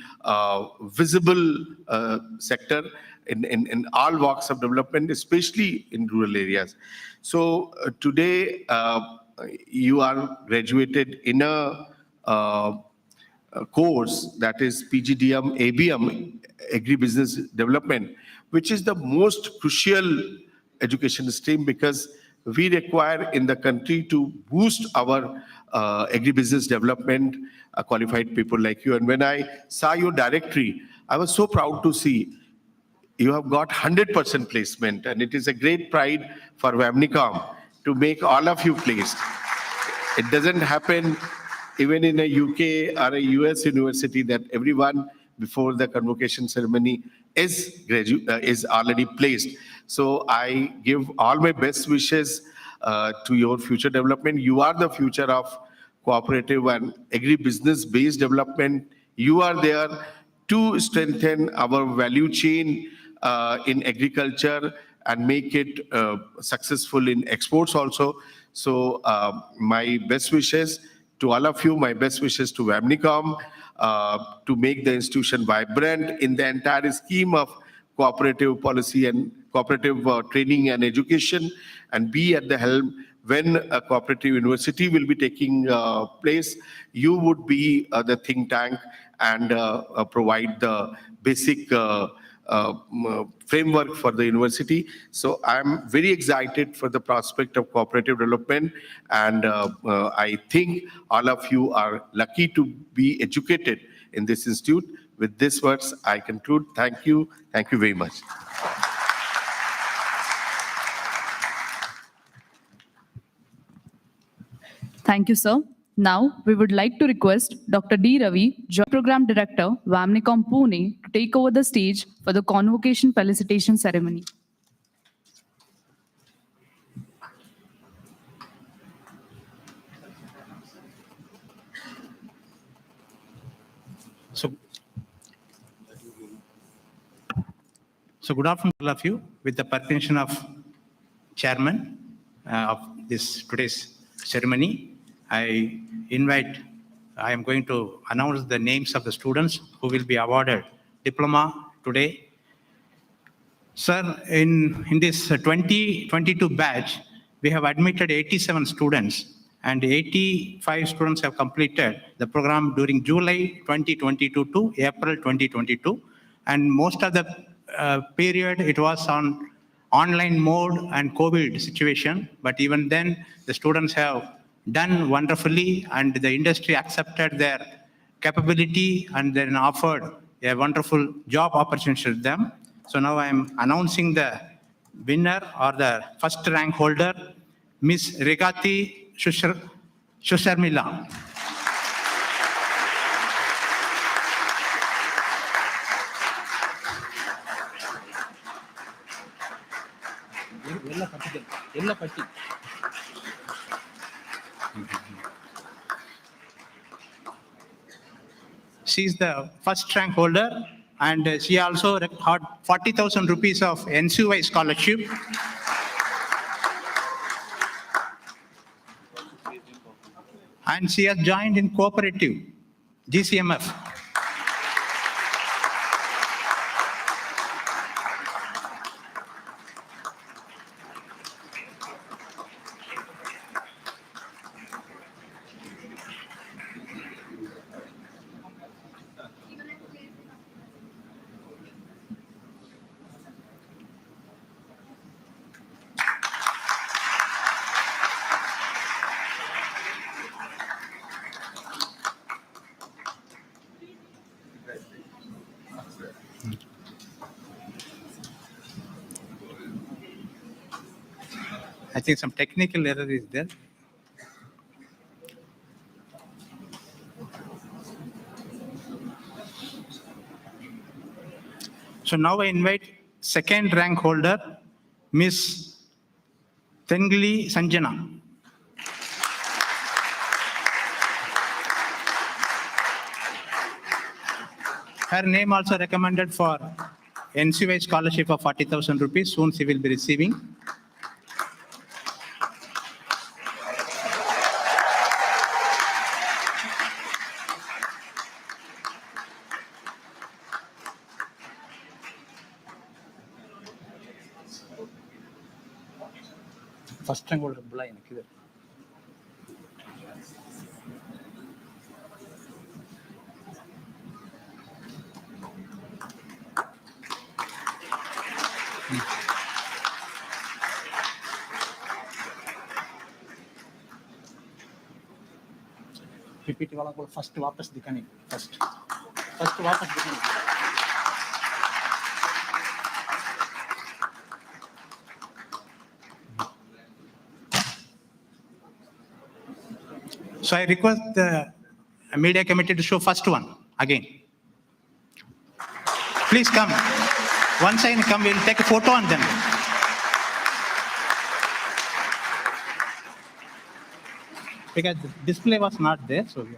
[SPEAKER 8] visible sector. in all walks of development, especially in rural areas. So today you are graduated in a course that is PGDM ABM, Agribusiness Development, which is the most crucial education stream because we require in the country to boost our agribusiness development, qualified people like you. And when I saw your directory, I was so proud to see you have got 100% placement, and it is a great pride for Vamnicom to make all of you placed. It doesn't happen even in a UK or a US university that everyone before the convocation ceremony is already placed. So I give all my best wishes to your future development. You are the future of cooperative and agribusiness based development. You are there to strengthen our value chain in agriculture and make it successful in exports also. So my best wishes to all of you, my best wishes to Vamnicom to make the institution vibrant in the entire scheme of cooperative policy and cooperative training and education, and be at the helm when a cooperative university will be taking place. You would be the think tank and provide the basic framework for the university. So I'm very excited for the prospect of cooperative development, and I think all of you are lucky to be educated in this institute. With these words, I conclude. Thank you. Thank you very much.
[SPEAKER 1] Thank you, sir. Now, we would like to request Dr. D. Ravi, Joint Program Director, Vamnicom Pune, to take over the stage for the Convocation Felicitation Ceremony.
[SPEAKER 9] So good afternoon, all of you. With the permission of Chairman of this today's ceremony, I am going to announce the names of the students who will be awarded diploma today. Sir, in this 2022 batch, we have admitted 87 students, and 85 students have completed the program during July 2022 to April 2022. And most of the period, it was on online mode and COVID situation. But even then, the students have done wonderfully, and the industry accepted their capability and then offered a wonderful job opportunity to them. So now I am announcing the winner or the first rank holder, Miss Regati Shusharmila. She is the first rank holder, and she also had 40,000 rupees of NCY scholarship. And she has joined in cooperative, GCMF. I think some technical error is there. So now I invite second rank holder, Miss Tengli Sanjana. Her name also recommended for NCY scholarship of 40,000 rupees. Soon she will be receiving. First rank holder बुला किधर? PPT वाला को first वापस दिखाने first वापस दिखाने So I request the media committee to show first one again. Please come. Once I come, we'll take a photo on them. Because the display was not there, so we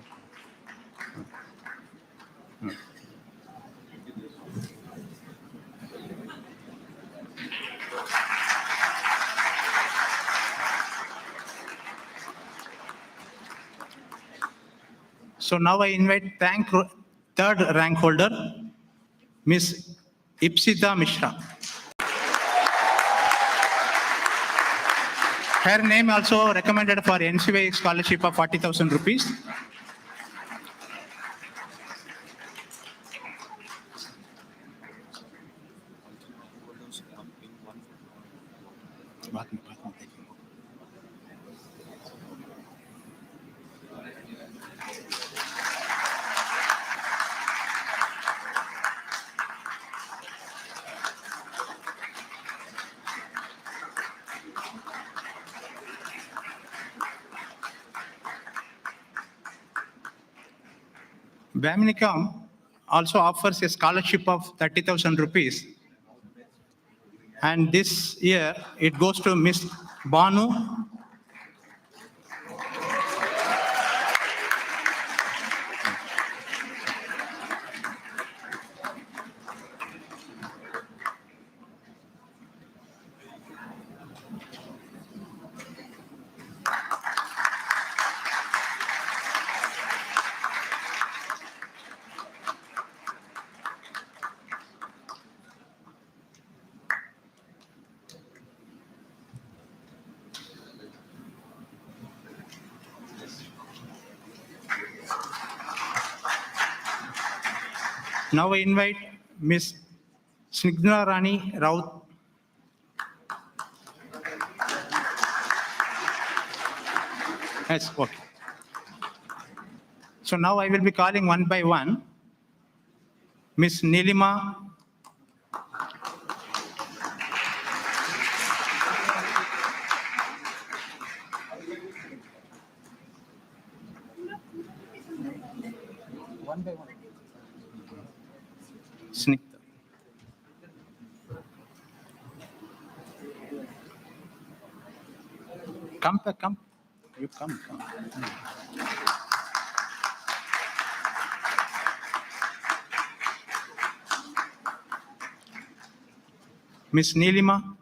[SPEAKER 9] So now I invite third rank holder, Miss Ipsita Mishra. Her name also recommended for NCY scholarship of 40,000 rupees. Vamnicom also offers a scholarship of 30,000 rupees. And this year it goes to Miss Banu. Now I invite Miss Snigdha Rani Raut. Yes, okay. So now I will be calling one by one. Miss Nilima. One by one. Snigdha. Come. You come. Miss Nilima.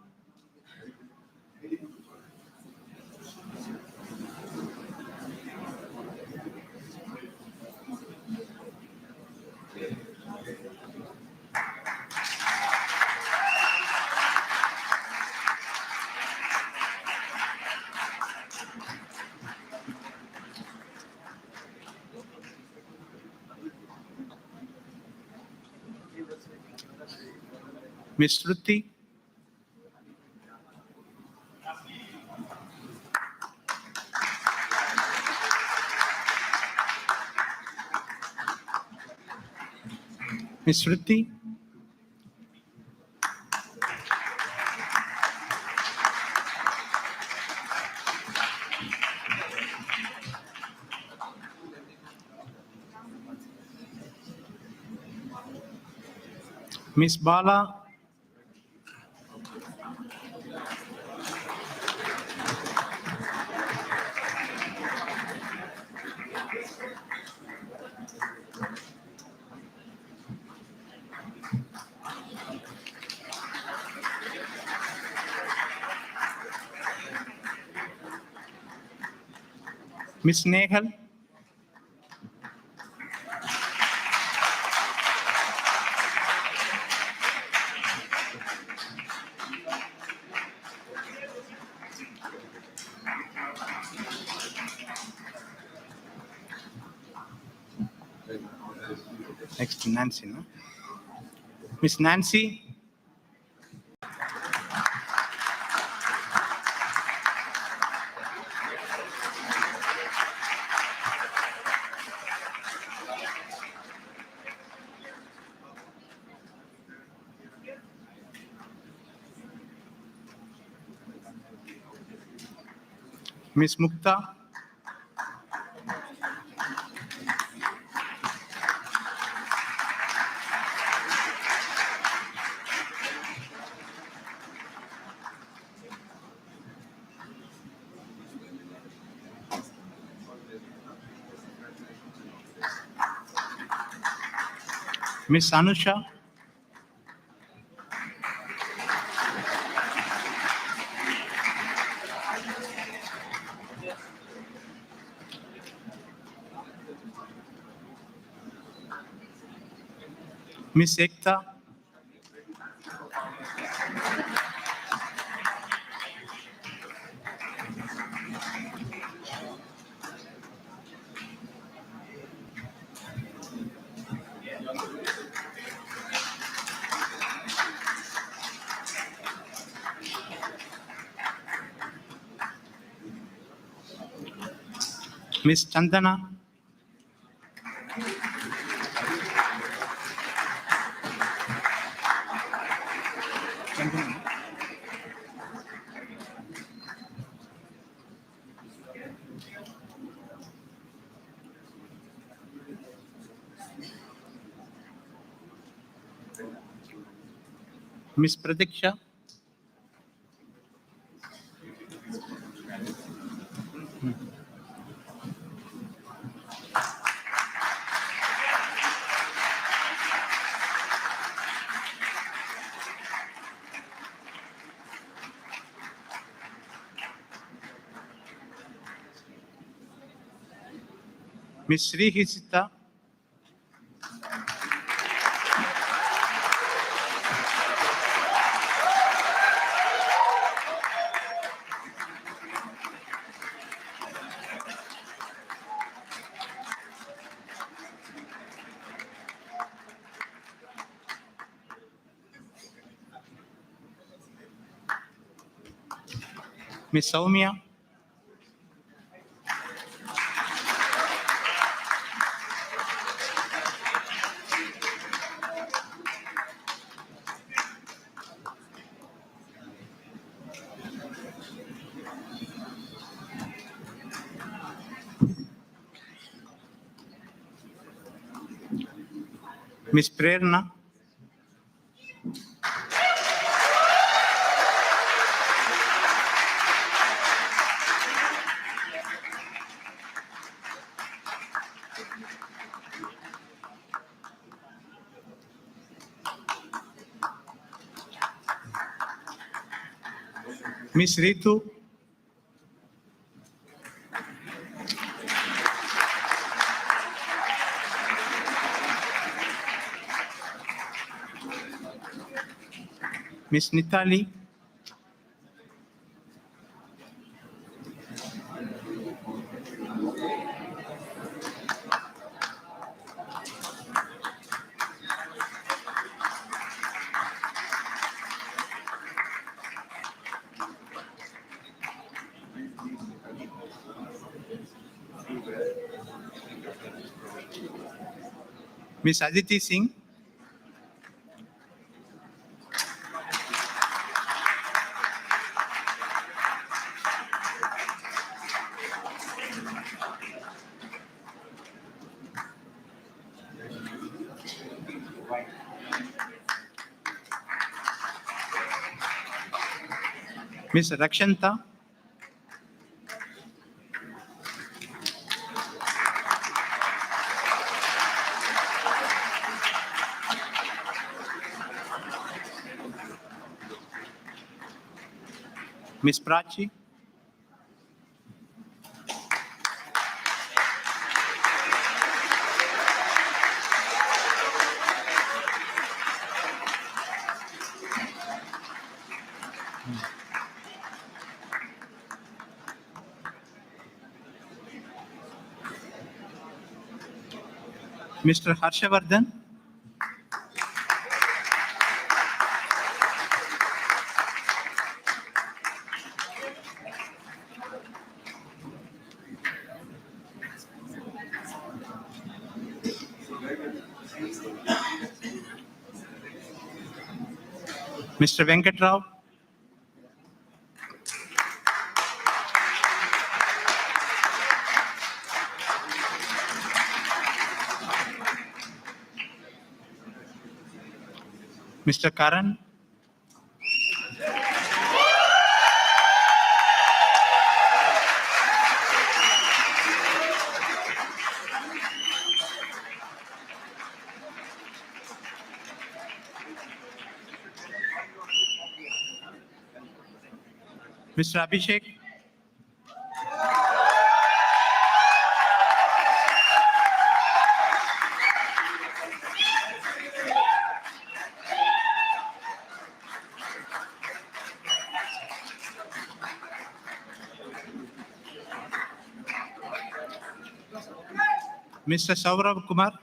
[SPEAKER 9] Miss Shruti. Miss Shruti. Miss Bala. Miss Nehal. Next, Nancy, no? Miss Nancy. Miss Mukta. Miss Anusha. Miss Ekta. Miss Chandana. Miss Pradiksha. Miss Sri Hisita. Miss Soumya. Miss Prerna. Miss Ritu. Miss Nitali. Miss Aditi Singh. Miss Rakshanta. Miss Prachi. Mr. Harshavardhan. Mr. Venkatrao, Mr. Karan, Mr. Abhishek, Mr. Saurabh Kumar,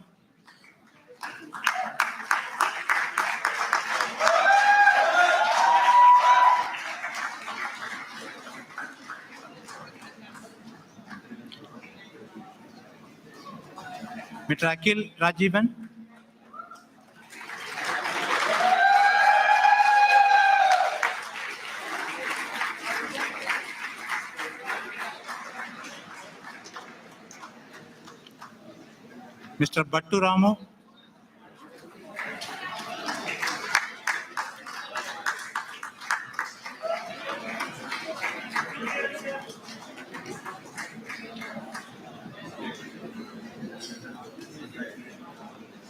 [SPEAKER 9] Mr. Akhil Rajivan, Mr. Battu Ramo,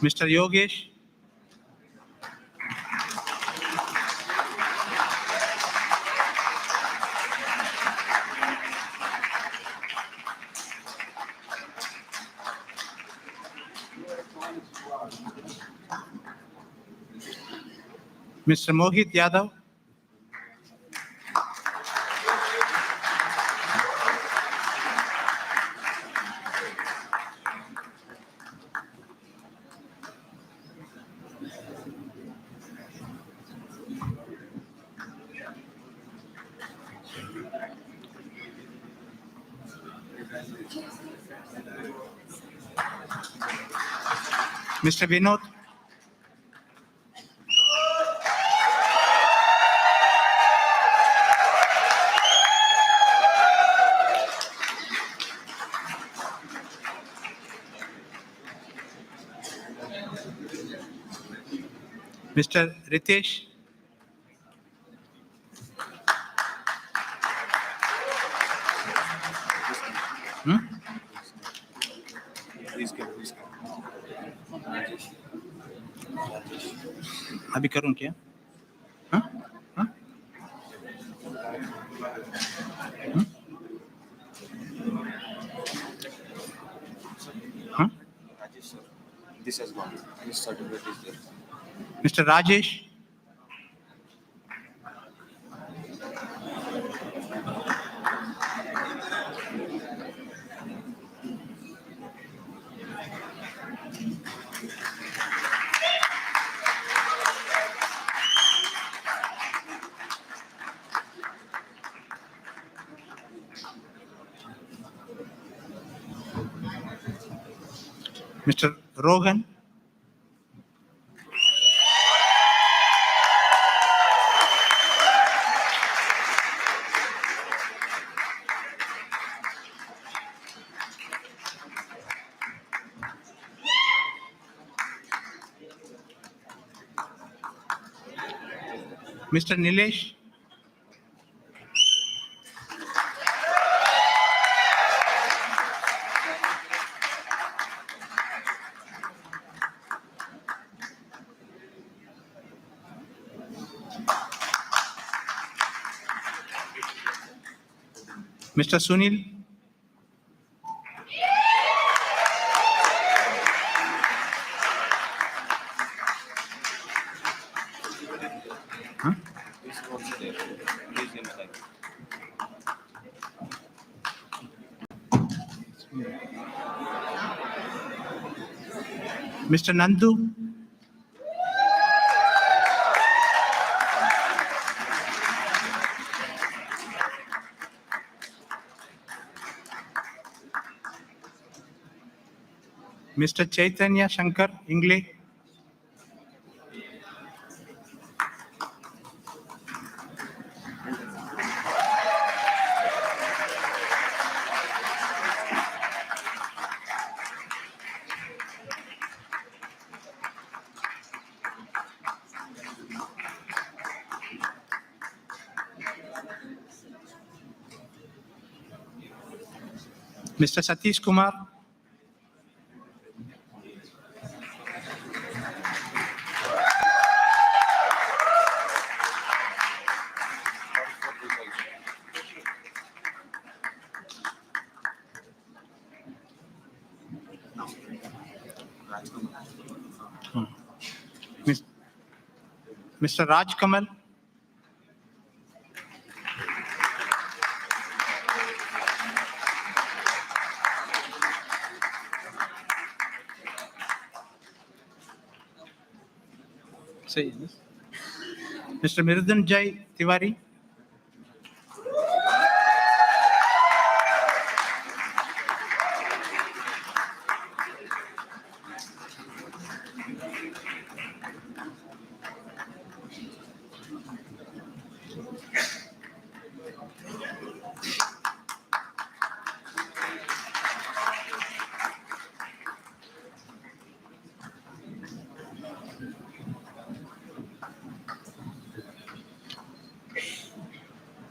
[SPEAKER 9] Mr. Yogesh, Mr. Mohit Yadav, Mr. Vinod, Mr. Ritesh, अभी करूं क्या? हाँ? हाँ? हाँ?
[SPEAKER 10] This has gone. This certificate is there.
[SPEAKER 9] Mr. Rajesh, Mr. Rohan, Mr. Nilesh, Mr. Sunil, huh?
[SPEAKER 10] This is also there. Please inside.
[SPEAKER 9] Mr. Nandu, Mr. Chaitanya Shankar Ingle, Mr. Satish Kumar, Mis- Mr. Raj Kamal, say yes. Mr. Mridunjay Tiwari,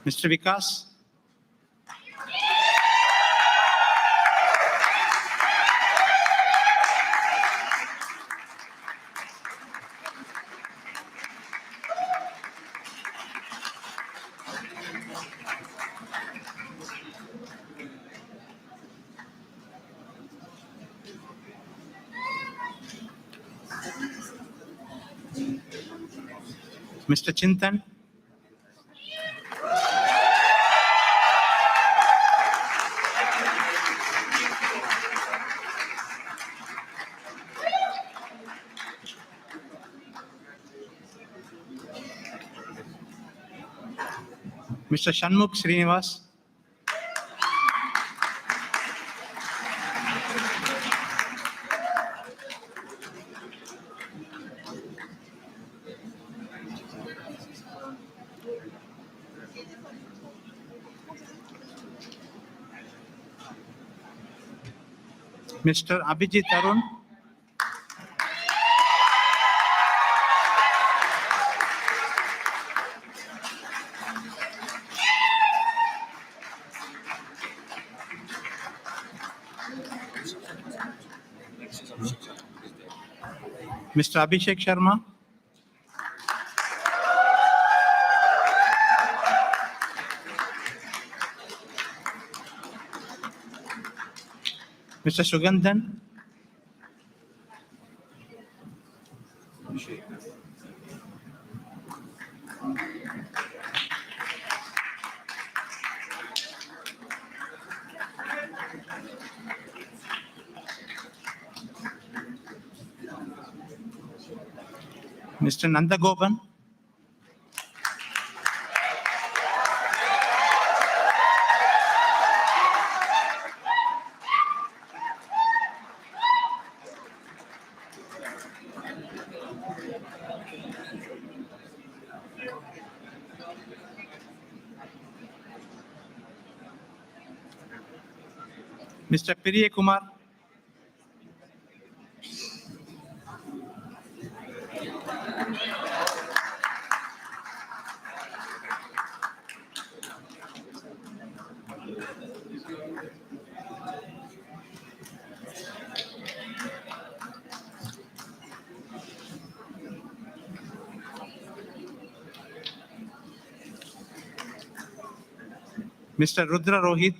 [SPEAKER 9] Mr. Vikas, Mr. Chintan, Mr. Shanmukh Srinivas, Mr. Abhijit Arun, Mr. Abhishek Sharma, Mr. Sugandhan, Mr. Nandagopan, Mr. Piriye Kumar, Mr. Rudra Rohit,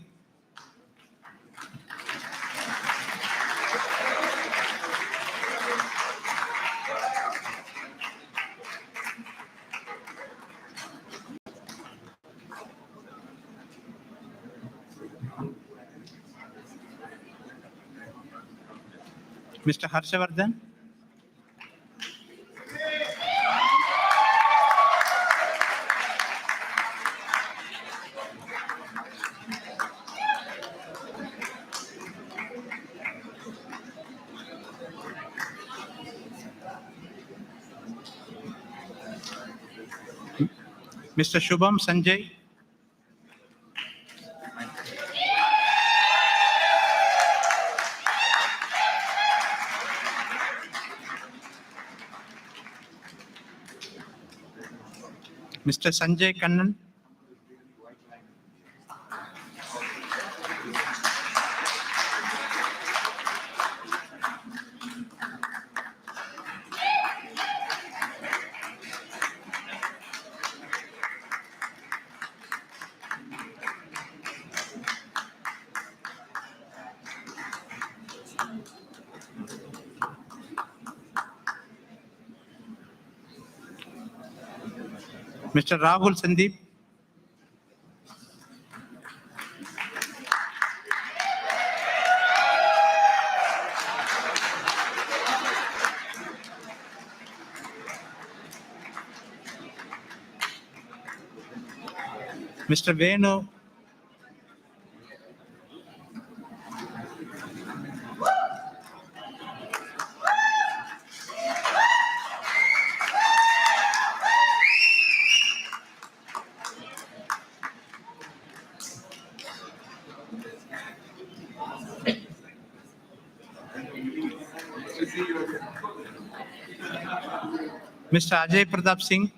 [SPEAKER 9] Mr. Harshavardhan, Mr. Shubham Sanjay, Mr. Sanjay Kannan, Mr. Rahul Sandeep. Mr. Venu. Mr. Ajay Pratap Singh.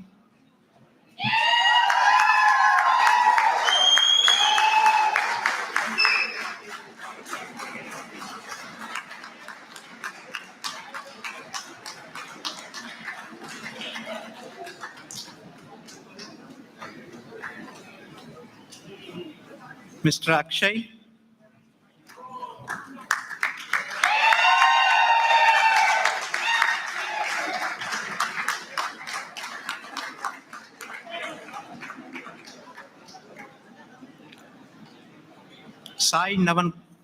[SPEAKER 9] Mr. Akshay.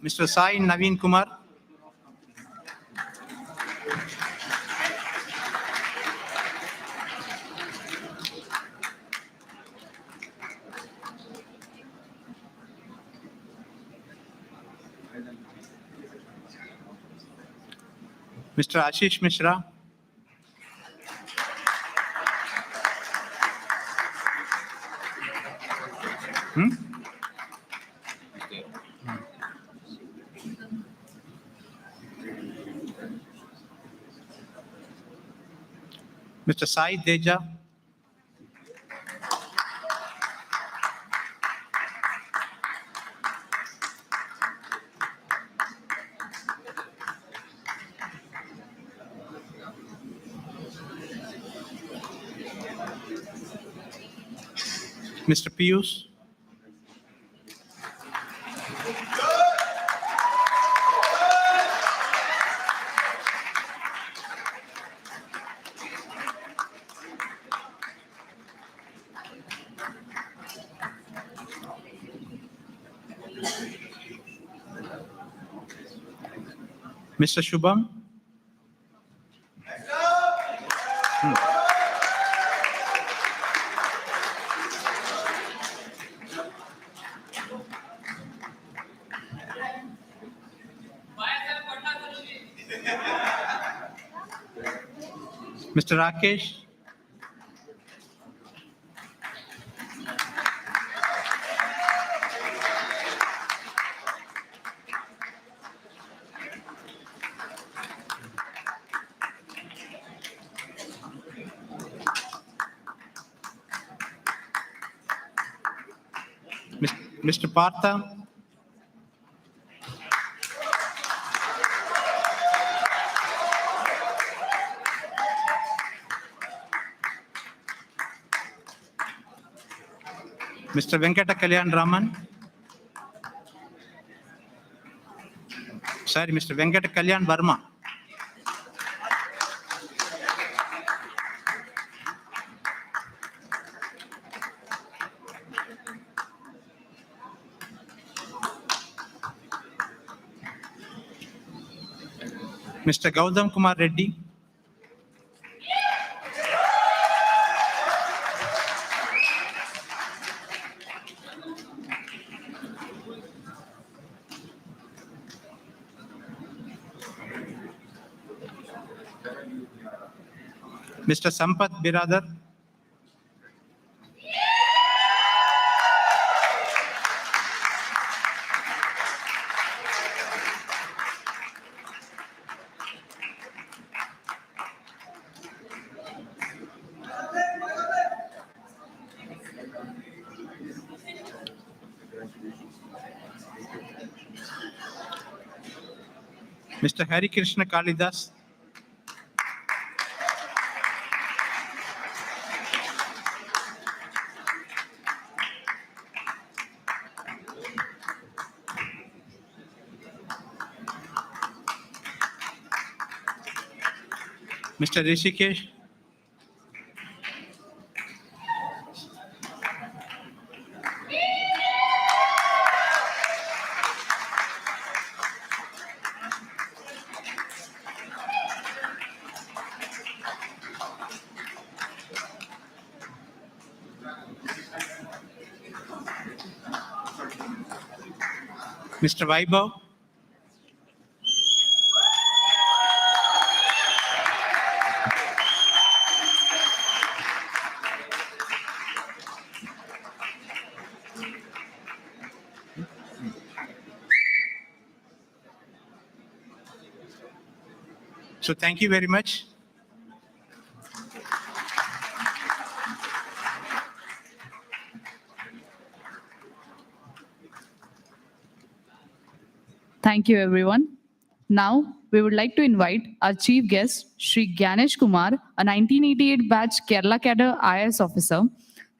[SPEAKER 9] Mr. Sai Naveen Kumar. Mr. Ashish Mishra. Mr. Sai Deja. Mr. Piyush. Mr. Shubham. Mr. Rakesh. Mr. Partha. Mr. Venkata Kalyan Raman. Sorry, Mr. Venkata Kalyan Verma. Mr. Gautam Kumar Reddy. Mr. Sampath Biradar. Mr. Hari Krishna Kalidas. Mr. Rishikesh. Mr. Vaibhav. So thank you very much.
[SPEAKER 1] Thank you, everyone. Now, we would like to invite our chief guest, Sri Ganesh Kumar, a 1988 batch Kerala cadre IAS officer,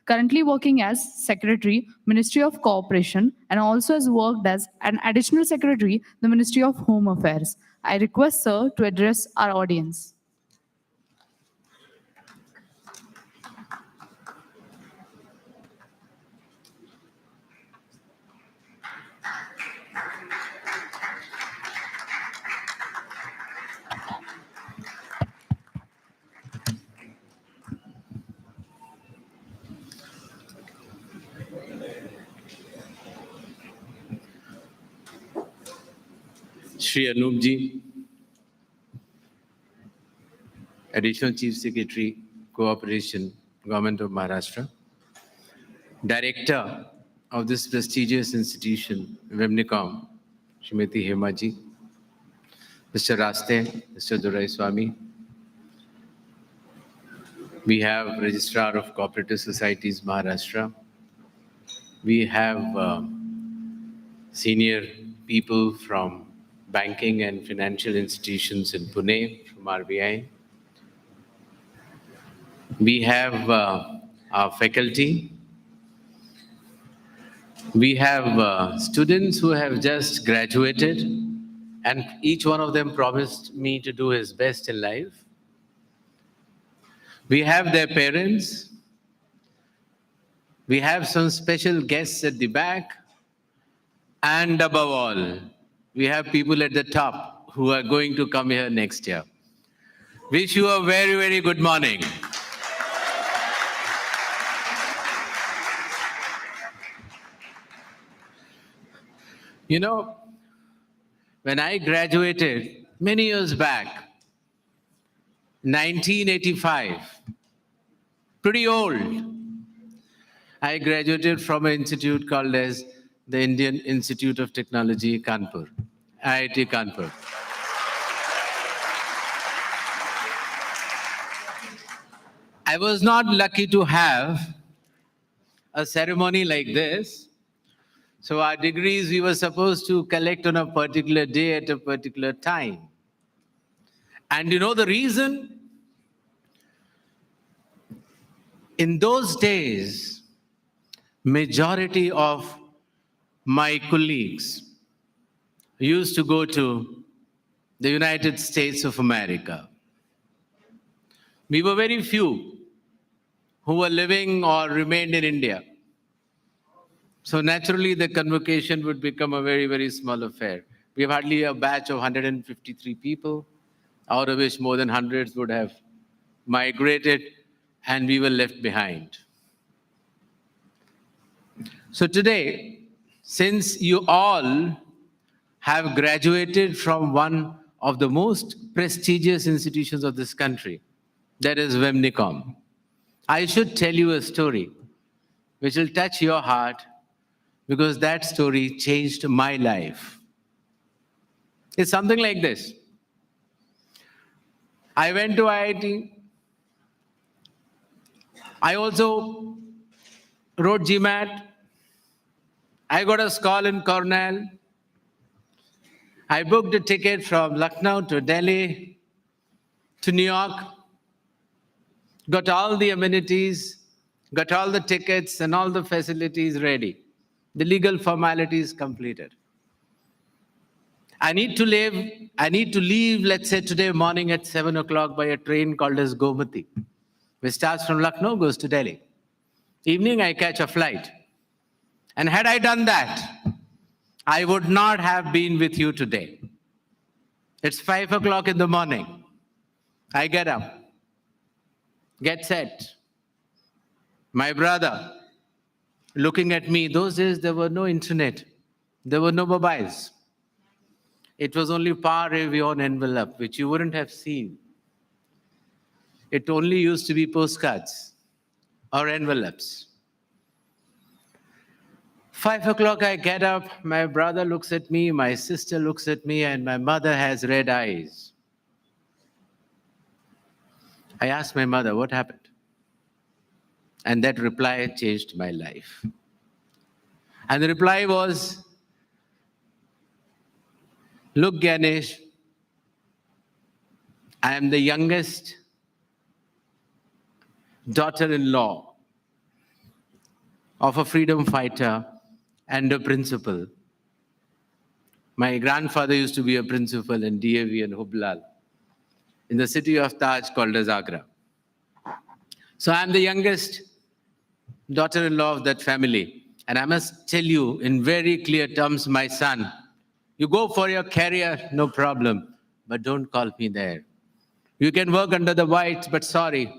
[SPEAKER 1] currently working as Secretary, Ministry of Cooperation, and also has worked as an additional secretary, the Ministry of Home Affairs. I request Sir to address our audience.
[SPEAKER 11] Shri Anup ji, Additional Chief Secretary, Cooperation, Government of Maharashtra, Director of this prestigious institution, Vamnicom, Srimati Hema ji, Mr. Raste, Mr. Durai Swami. We have Registrar of Cooperative Societies, Maharashtra. We have senior people from banking and financial institutions in Pune, from RBI. We have our faculty. We have students who have just graduated, and each one of them promised me to do his best in life. We have their parents. We have some special guests at the back. And above all, we have people at the top who are going to come here next year. Wish you a very, very good morning. You know, when I graduated many years back, 1985, pretty old, I graduated from an institute called as the Indian Institute of Technology, Kanpur, IIT Kanpur. I was not lucky to have a ceremony like this. So our degrees we were supposed to collect on a particular day at a particular time. And you know the reason? In those days, majority of my colleagues used to go to the United States of America. We were very few who were living or remained in India. So naturally, the convocation would become a very, very small affair. We have hardly a batch of 153 people, out of which more than hundreds would have migrated, and we were left behind. So today, since you all have graduated from one of the most prestigious institutions of this country, that is Vamnicom, I should tell you a story which will touch your heart, because that story changed my life. It's something like this. I went to IIT. I also wrote GMAT. I got a scholar in Cornell. I booked a ticket from Lucknow to Delhi to New York. Got all the amenities, got all the tickets and all the facilities ready. The legal formalities completed. I need to leave, let's say today morning at 7 o'clock by a train called as Gomati, which starts from Lucknow, goes to Delhi. Evening, I catch a flight. And had I done that, I would not have been with you today. It's 5 o'clock in the morning. I get up, get set. My brother, looking at me, those days there were no internet. There were no mobiles. It was only par avion envelope, which you wouldn't have seen. It only used to be postcards or envelopes. 5 o'clock, I get up, my brother looks at me, my sister looks at me, and my mother has red eyes. I asked my mother, what happened? And that reply changed my life. And the reply was, look, Ganesh, I am the youngest daughter-in-law of a freedom fighter and a principal. My grandfather used to be a principal in DAV and Hublal in the city of Taj called as Agra. So I'm the youngest daughter-in-law of that family. And I must tell you in very clear terms, my son, you go for your career, no problem, but don't call me there. You can work under the whites, but sorry,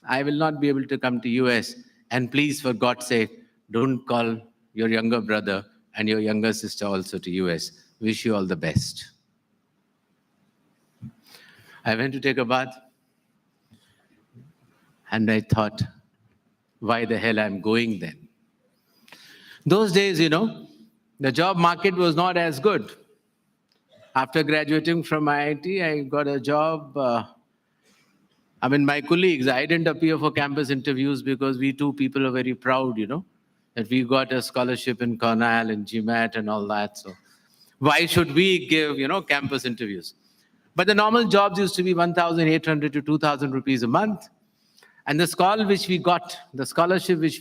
[SPEAKER 11] I will not be able to come to US. And please, for God's sake, don't call your younger brother and your younger sister also to US. Wish you all the best. I went to take a bath and I thought, why the hell I'm going then? Those days, the job market was not as good. After graduating from IIT, I got a job. My colleagues, I didn't appear for campus interviews because we two people are very proud, that we got a scholarship in Cornell and GMAT and all that. So why should we give, campus interviews? But the normal jobs used to be 1,800 to 2,000 rupees a month. And the scholarship which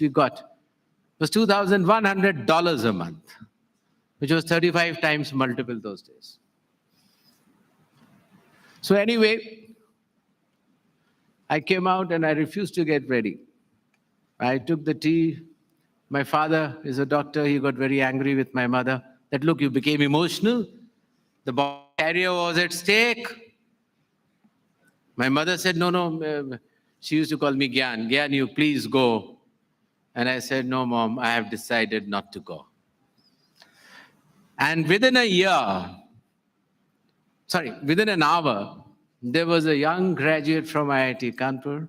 [SPEAKER 11] we got was $2,100 a month, which was 35 times multiple those days. So anyway, I came out and I refused to get ready. I took the tea. My father is a doctor. He got very angry with my mother that, look, you became emotional. The career was at stake. My mother said, no. She used to call me Gyan. Gyan, you please go. And I said, no, Mom, I have decided not to go. And within an hour, there was a young graduate from IIT Kanpur,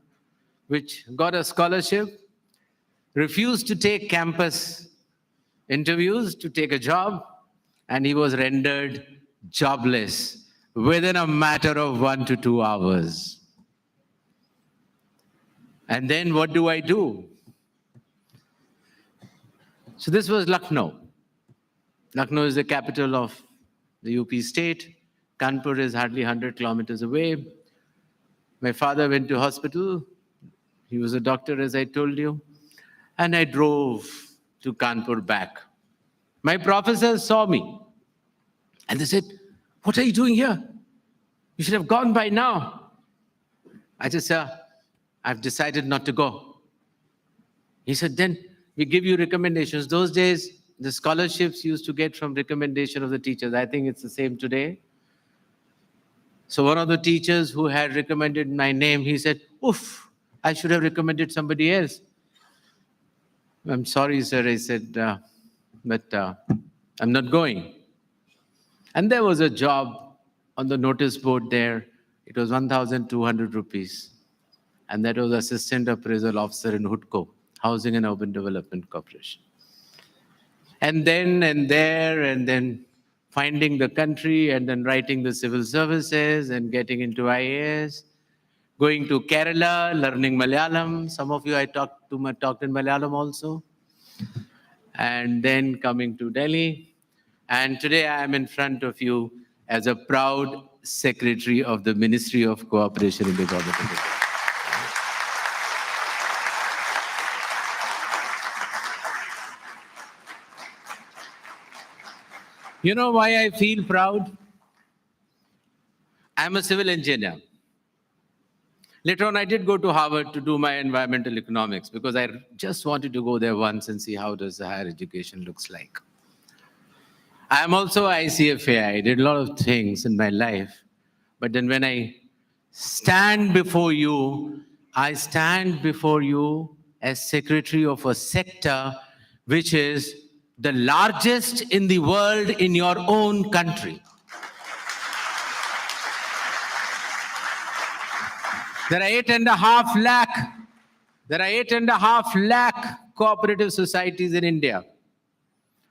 [SPEAKER 11] which got a scholarship, refused to take campus interviews to take a job, and he was rendered jobless within a matter of 1 to 2 hours. And then what do I do? So this was Lucknow. Lucknow is the capital of the UP state. Kanpur is hardly 100 kilometers away. My father went to hospital. He was a doctor, as I told you. And I drove to Kanpur back. My professors saw me. And they said, what are you doing here? You should have gone by now. I said, sir, I've decided not to go. He said, then we give you recommendations. Those days, the scholarships used to get from recommendation of the teachers. I think it's the same today. So one of the teachers who had recommended my name, he said, oof, I should have recommended somebody else. I'm sorry, sir, I said, but I'm not going. And there was a job on the notice board there. It was 1,200 rupees. And that was Assistant Appraisal Officer in HUDCO, Housing and Urban Development Corporation. And then finding the country, and then writing the civil services and getting into IAS, going to Kerala, learning Malayalam. Some of you I talked in Malayalam also. And then coming to Delhi. And today I am in front of you as a proud secretary of the Ministry of Cooperation in the Government of India. You know why I feel proud? I'm a civil engineer. Later on, I did go to Harvard to do my environmental economics because I just wanted to go there once and see how does the higher education looks like. I am also ICFA. I did a lot of things in my life. But then when I stand before you, I stand before you as secretary of a sector which is the largest in the world in your own country. There are 8.5 lakh cooperative societies in India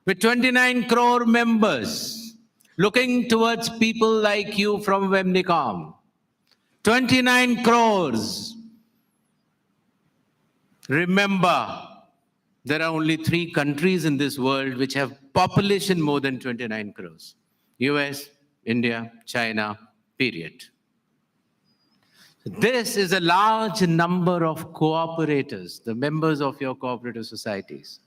[SPEAKER 11] with 29 crore members looking towards people like you from Vamnicom. 29 crores. Remember, there are only 3 countries in this world which have population more than 29 crores. US, India, China, period. This is a large number of cooperators, the members of your cooperative societies,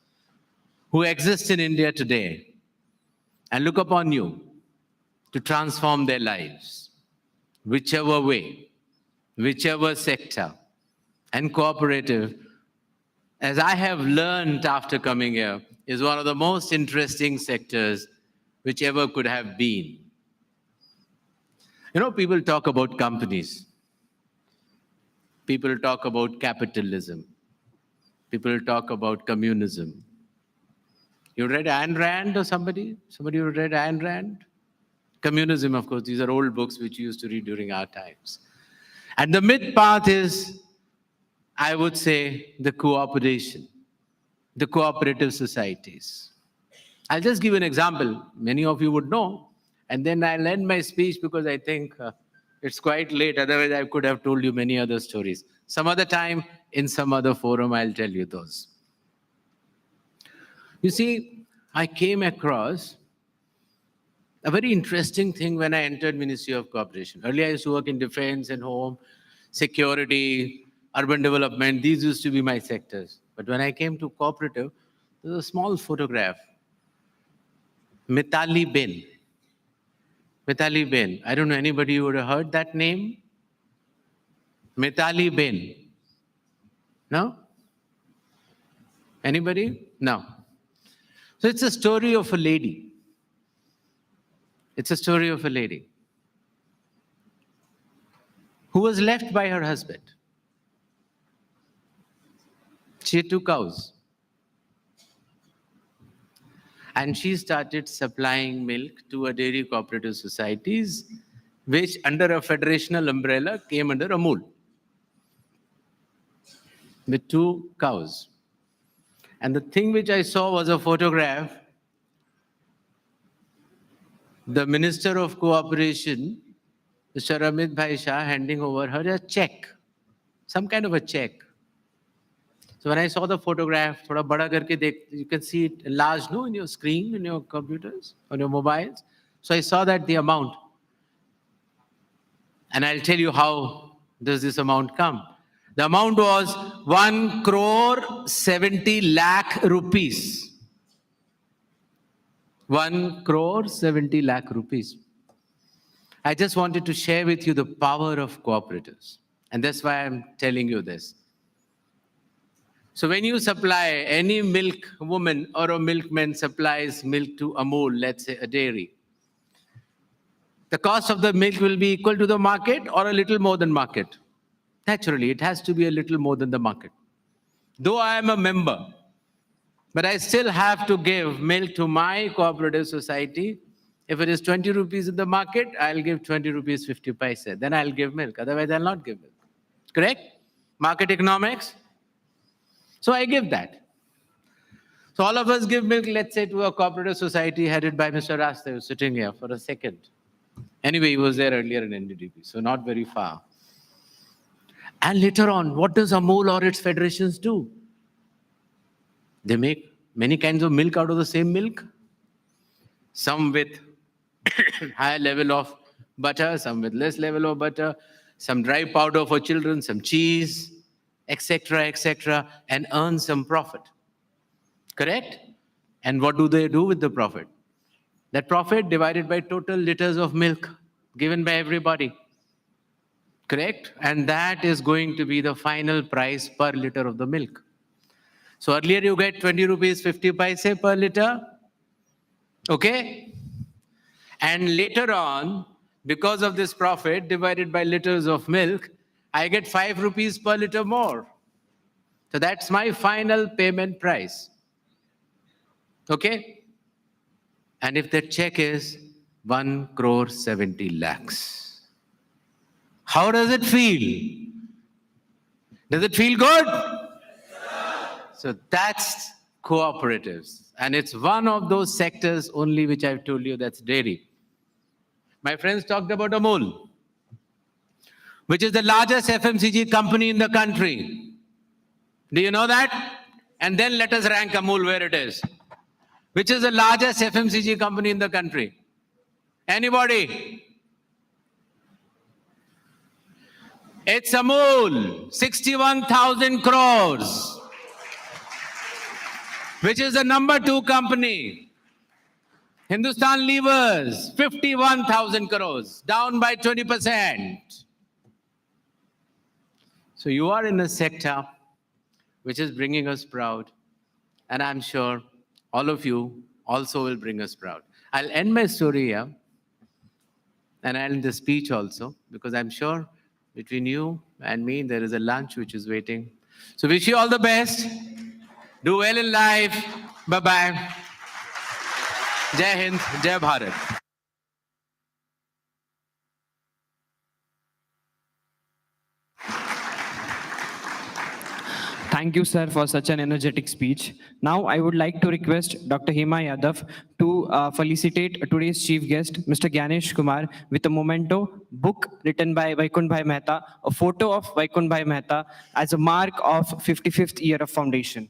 [SPEAKER 11] who exist in India today and look upon you to transform their lives, whichever way, whichever sector. And cooperative, as I have learned after coming here, is one of the most interesting sectors which ever could have been. You know, people talk about companies. People talk about capitalism. People talk about communism. You read Ayn Rand or somebody? Somebody who read Ayn Rand? Communism, of course, these are old books which we used to read during our times. And the mid path is, I would say, the cooperation, the cooperative societies. I'll just give an example. Many of you would know. And then I'll end my speech because I think it's quite late. Otherwise, I could have told you many other stories. Some other time, in some other forum, I'll tell you those. You see, I came across a very interesting thing when I entered Ministry of Cooperation. Earlier, I used to work in defense and home, security, urban development. These used to be my sectors. But when I came to cooperative, there's a small photograph. Mitali Ben. Mitali Ben. I don't know anybody who would have heard that name. Mitali Ben. No? Anybody? No. So it's a story of a lady. It's a story of a lady who was left by her husband. She had 2 cows. And she started supplying milk to a dairy cooperative societies, which under a federational umbrella came under Amul, with 2 cows. And the thing which I saw was a photograph. The Minister of Cooperation, Mr. Amit Bhai Shah, handing over her a check, some kind of a check. So when I saw the photograph, thoda bada karke you can see it large, no, in your screen, in your computers, on your mobiles. So I saw that the amount. And I'll tell you how does this amount come. The amount was 1 crore 70 lakh rupees. 1 crore 70 lakh rupees. I just wanted to share with you the power of cooperatives. And that's why I'm telling you this. So when you supply, any milk woman or a milkman supplies milk to Amul, let's say a dairy, the cost of the milk will be equal to the market or a little more than market. Naturally, it has to be a little more than the market. Though I am a member, but I still have to give milk to my cooperative society. If it is 20 rupees in the market, I'll give 20 rupees 50 paise. Then I'll give milk. Otherwise, I'll not give milk. Correct? Market economics. So I give that. So all of us give milk, let's say, to a cooperative society headed by Mr. Rasta, who's sitting here for a second. Anyway, he was there earlier in NDDP, so not very far. And later on, what does Amul or its federations do? They make many kinds of milk out of the same milk. Some with higher level of butter, some with less level of butter, some dry powder for children, some cheese, etc., and earn some profit. Correct? And what do they do with the profit? That profit divided by total liters of milk given by everybody. Correct? And that is going to be the final price per liter of the milk. So earlier you get 20 rupees 50 paise per liter. Okay? And later on, because of this profit divided by liters of milk, I get 5 rupees per liter more. So that's my final payment price. Okay? And if that check is 1 crore 70 lakhs, how does it feel? Does it feel good? So that's cooperatives. And it's one of those sectors only which I've told you, that's dairy. My friends talked about Amul, which is the largest FMCG company in the country. Do you know that? And then let us rank Amul where it is. Which is the largest FMCG company in the country? Anybody? It's Amul, 61,000 crores, which is the number 2 company. Hindustan Levers, 51,000 crores, down by 20%. So you are in a sector which is bringing us proud. And I'm sure all of you also will bring us proud. I'll end my story here. And I'll end the speech also, because I'm sure between you and me, there is a lunch which is waiting. So wish you all the best. Do well in life. Bye-bye. Jai Hind, Jai Bharat.
[SPEAKER 2] Thank you, sir, for such an energetic speech. Now, I would like to request Dr. Hema Yadav to felicitate today's chief guest, Mr. Gyanesh Kumar, with a memento book written by Vaikunth Bhai Mehta, a photo of Vaikunth Bhai Mehta as a mark of 55th year of foundation.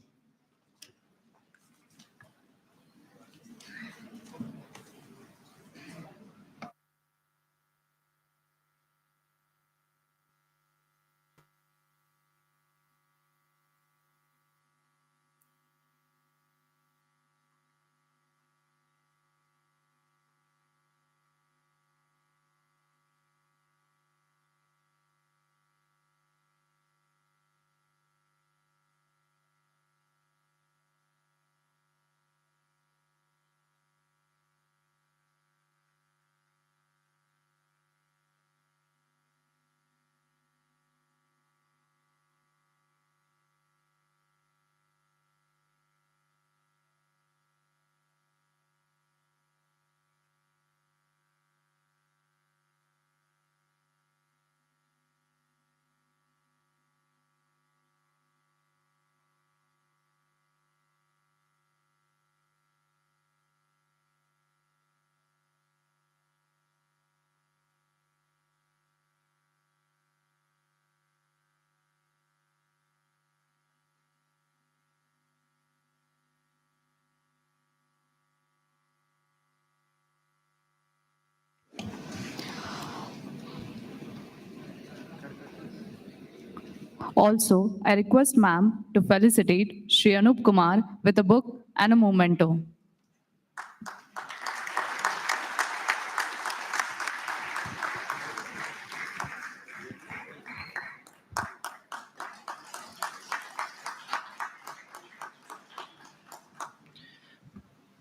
[SPEAKER 1] Also, I request ma'am to felicitate Shri Anup Kumar with a book and a memento.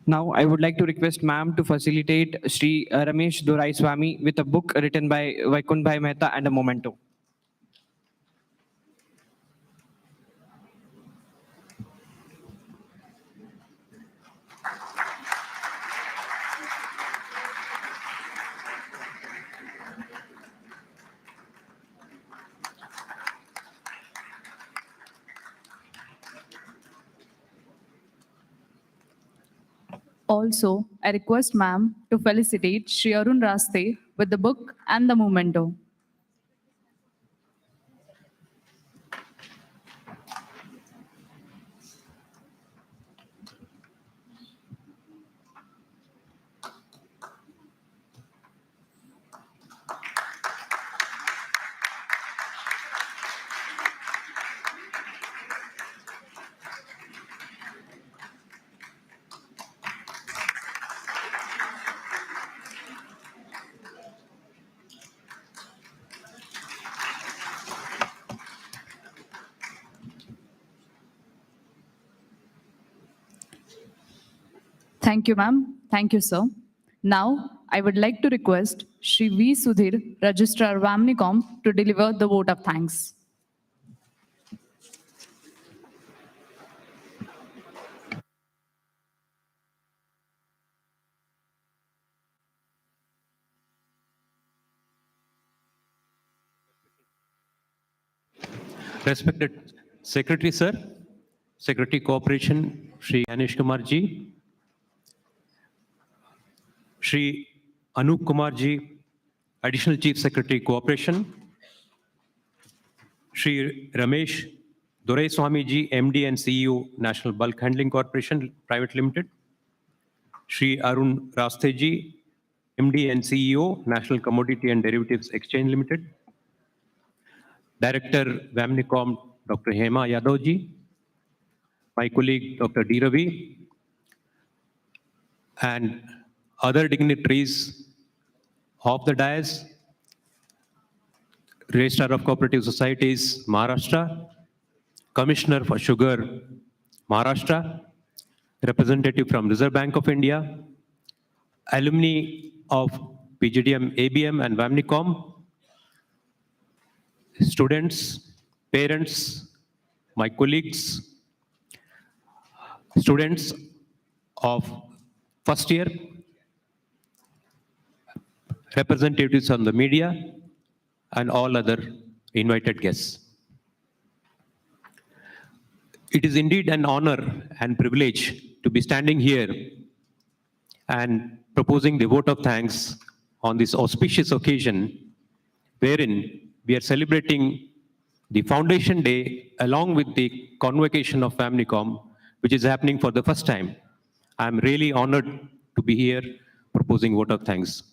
[SPEAKER 2] Now, I would like to request ma'am to facilitate Sri Ramesh Dorai Swami with a book written by Vaikunth Bhai Mehta and a memento.
[SPEAKER 1] Also, I request ma'am to felicitate Shri Arun Raste with the book and the memento. Thank you, ma'am. Thank you, sir. Now, I would like to request Shri V. Sudhir, Registrar Vamnicom, to deliver the vote of thanks.
[SPEAKER 12] Respected Secretary, sir, Secretary Cooperation, Shri Ganesh Kumar ji, Shri Anup Kumar ji, Additional Chief Secretary Cooperation, Shri Ramesh Swami ji, MD and CEO, National Bulk Handling Corporation Private Limited, Shri Arun ji, MD and CEO, National Commodity and Derivatives Exchange Limited, Director Vamnicom, Dr. Hema Yadav ji, my colleague Dr. D. Ravi, and other dignitaries of the dais, Registrar of Cooperative Societies, Maharashtra, Commissioner for Sugar, Maharashtra, representative from Reserve Bank of India, alumni of PGDM, ABM and Vamnicom, students, parents, my colleagues, students of first year, representatives from the media, and all other invited guests. It is indeed an honor and privilege to be standing here and proposing the vote of thanks on this auspicious occasion, wherein we are celebrating the Foundation Day along with the Convocation of Vamnicom, which is happening for the first time. I'm really honored to be here proposing vote of thanks.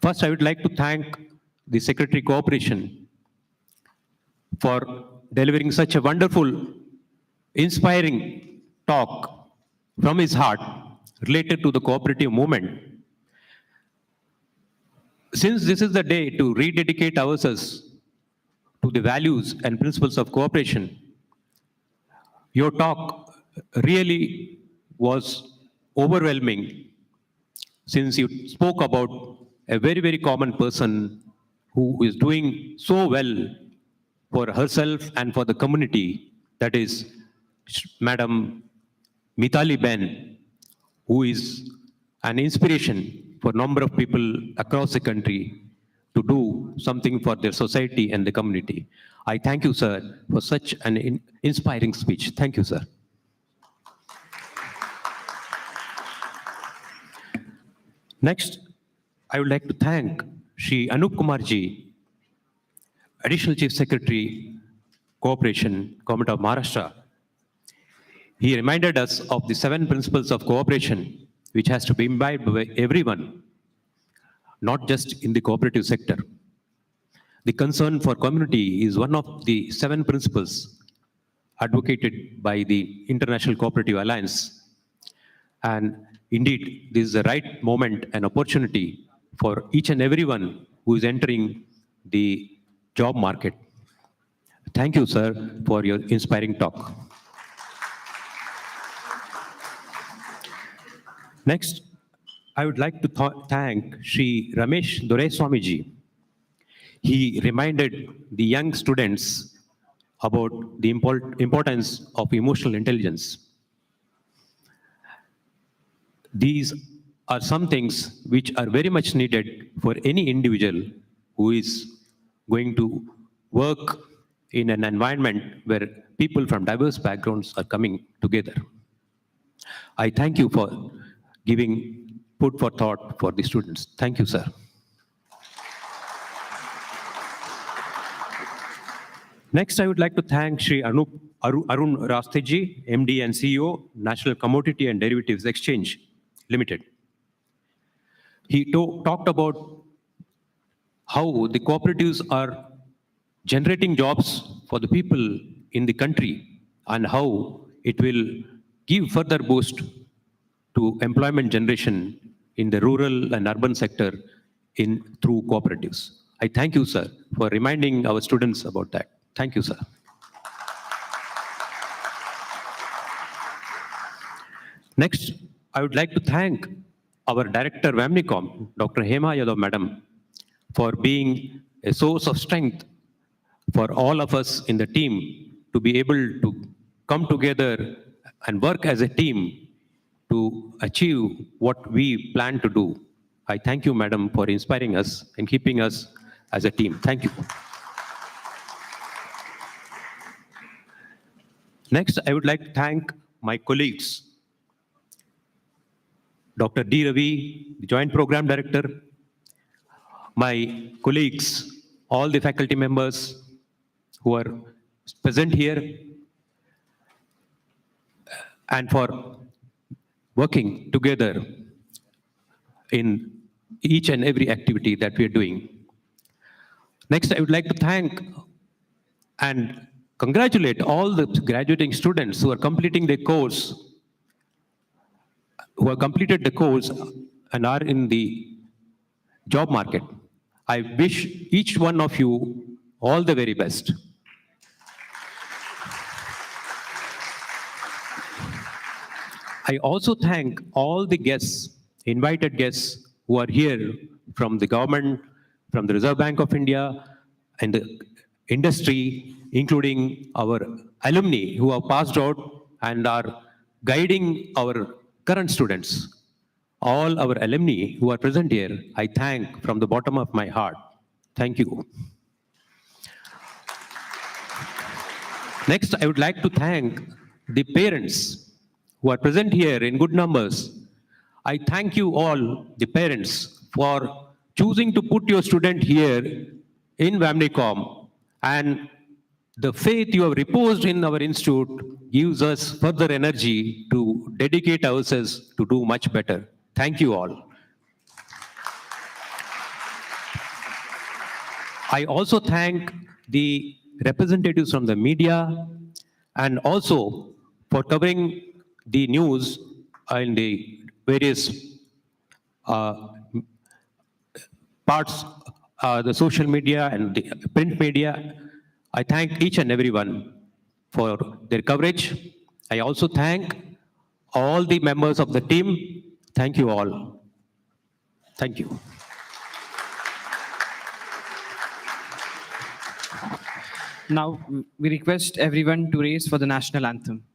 [SPEAKER 12] First, I would like to thank the Secretary Cooperation for delivering such a wonderful, inspiring talk from his heart related to the cooperative movement. Since this is the day to rededicate ourselves to the values and principles of cooperation, your talk really was overwhelming, since you spoke about a very, very common person who is doing so well for herself and for the community, that is Madam Mitali Ben, who is an inspiration for a number of people across the country to do something for their society and the community. I thank you, sir, for such an inspiring speech. Thank you, sir. Next, I would like to thank Shri Anup Kumar ji, Additional Chief Secretary, Cooperation, Government of Maharashtra. He reminded us of the 7 principles of cooperation, which has to be imbibed by everyone, not just in the cooperative sector. The concern for community is one of the 7 principles advocated by the International Cooperative Alliance. And indeed, this is the right moment and opportunity for each and everyone who is entering the job market. Thank you, sir, for your inspiring talk. Next, I would like to thank Shri Ramesh Swami ji. He reminded the young students about the importance of emotional intelligence. These are some things which are very much needed for any individual who is going to work in an environment where people from diverse backgrounds are coming together. I thank you for giving food for thought for the students. Thank you, sir. Next, I would like to thank Shri Arun ji, MD and CEO, National Commodity and Derivatives Exchange Limited. He talked about how the cooperatives are generating jobs for the people in the country and how it will give further boost to employment generation in the rural and urban sector through cooperatives. I thank you, sir, for reminding our students about that. Thank you, sir. Next, I would like to thank our Director Vamnicom, Dr. Hema Yadav Madam, for being a source of strength for all of us in the team to be able to come together and work as a team to achieve what we plan to do. I thank you, Madam, for inspiring us and keeping us as a team. Thank you. Next, I would like to thank my colleagues, Dr. D. Ravi, the Joint Program Director, my colleagues, all the faculty members who are present here, and for working together in each and every activity that we are doing. Next, I would like to thank and congratulate all the graduating students who are completing their course, who have completed the course and are in the job market. I wish each one of you all the very best. I also thank all the guests, invited guests who are here from the government, from the Reserve Bank of India, and the industry, including our alumni who have passed out and are guiding our current students. All our alumni who are present here, I thank from the bottom of my heart. Thank you. Next, I would like to thank the parents who are present here in good numbers. I thank you all, the parents, for choosing to put your student here in Vamnicom, and the faith you have reposed in our institute gives us further energy to dedicate ourselves to do much better. Thank you all. I also thank the representatives from the media and also for covering the news in the various parts, the social media and the print media. I thank each and everyone for their coverage. I also thank all the members of the team. Thank you all. Thank you.
[SPEAKER 2] Now, we request everyone to raise for the national anthem.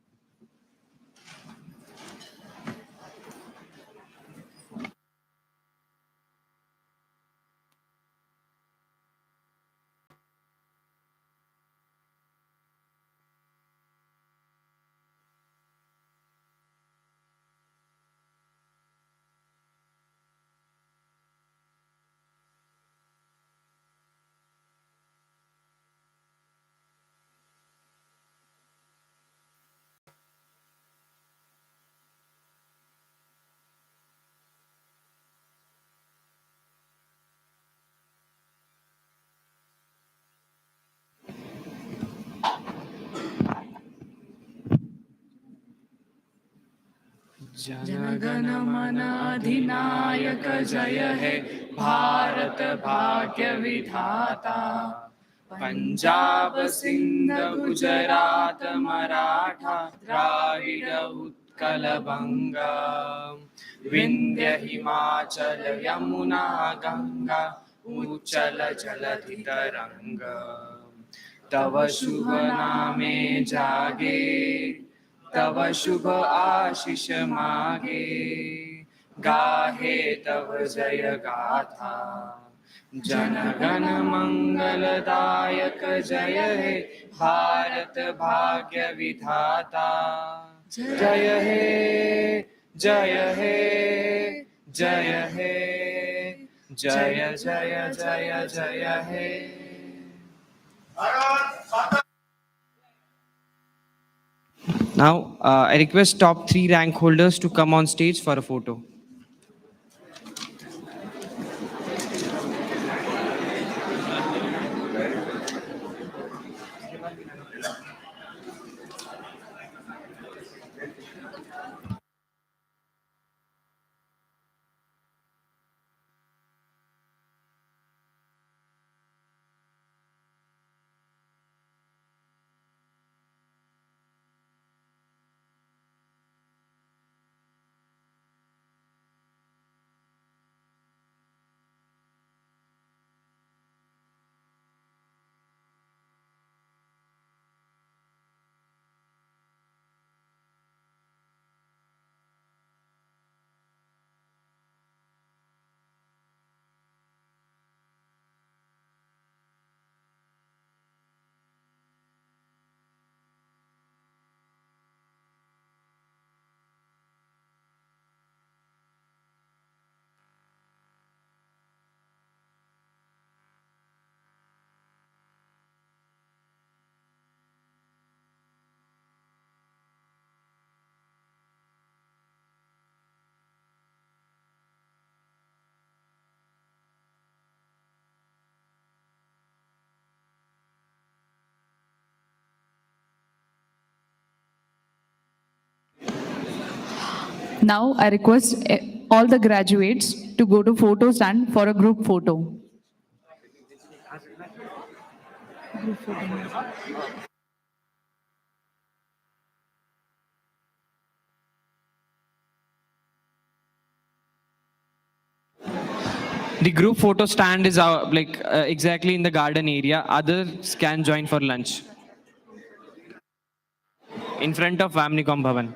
[SPEAKER 1] जनगण मन अधिनायक जय हे भारत भाग्य विधाता पंजाब सिंध गुजरात मराठा द्राविड उत्कल बंगा विंध्य हिमाचल यमुना गंगा उच्चल जलधि तरंगा तव शुभ नामे जागे तव शुभ आशीष मागे गाहे तव जय गाथा जनगण मंगलदायक जय हे भारत भाग्य विधाता जय हे जय हे जय हे जय जय जय जय हे
[SPEAKER 2] Now, I request top 3 rank holders to come on stage for a photo.
[SPEAKER 1] Now I request all the graduates to go to photo stand for a group photo.
[SPEAKER 2] The group photo stand is exactly in the garden area. Others can join for lunch in front of Vamnicom Bhavan.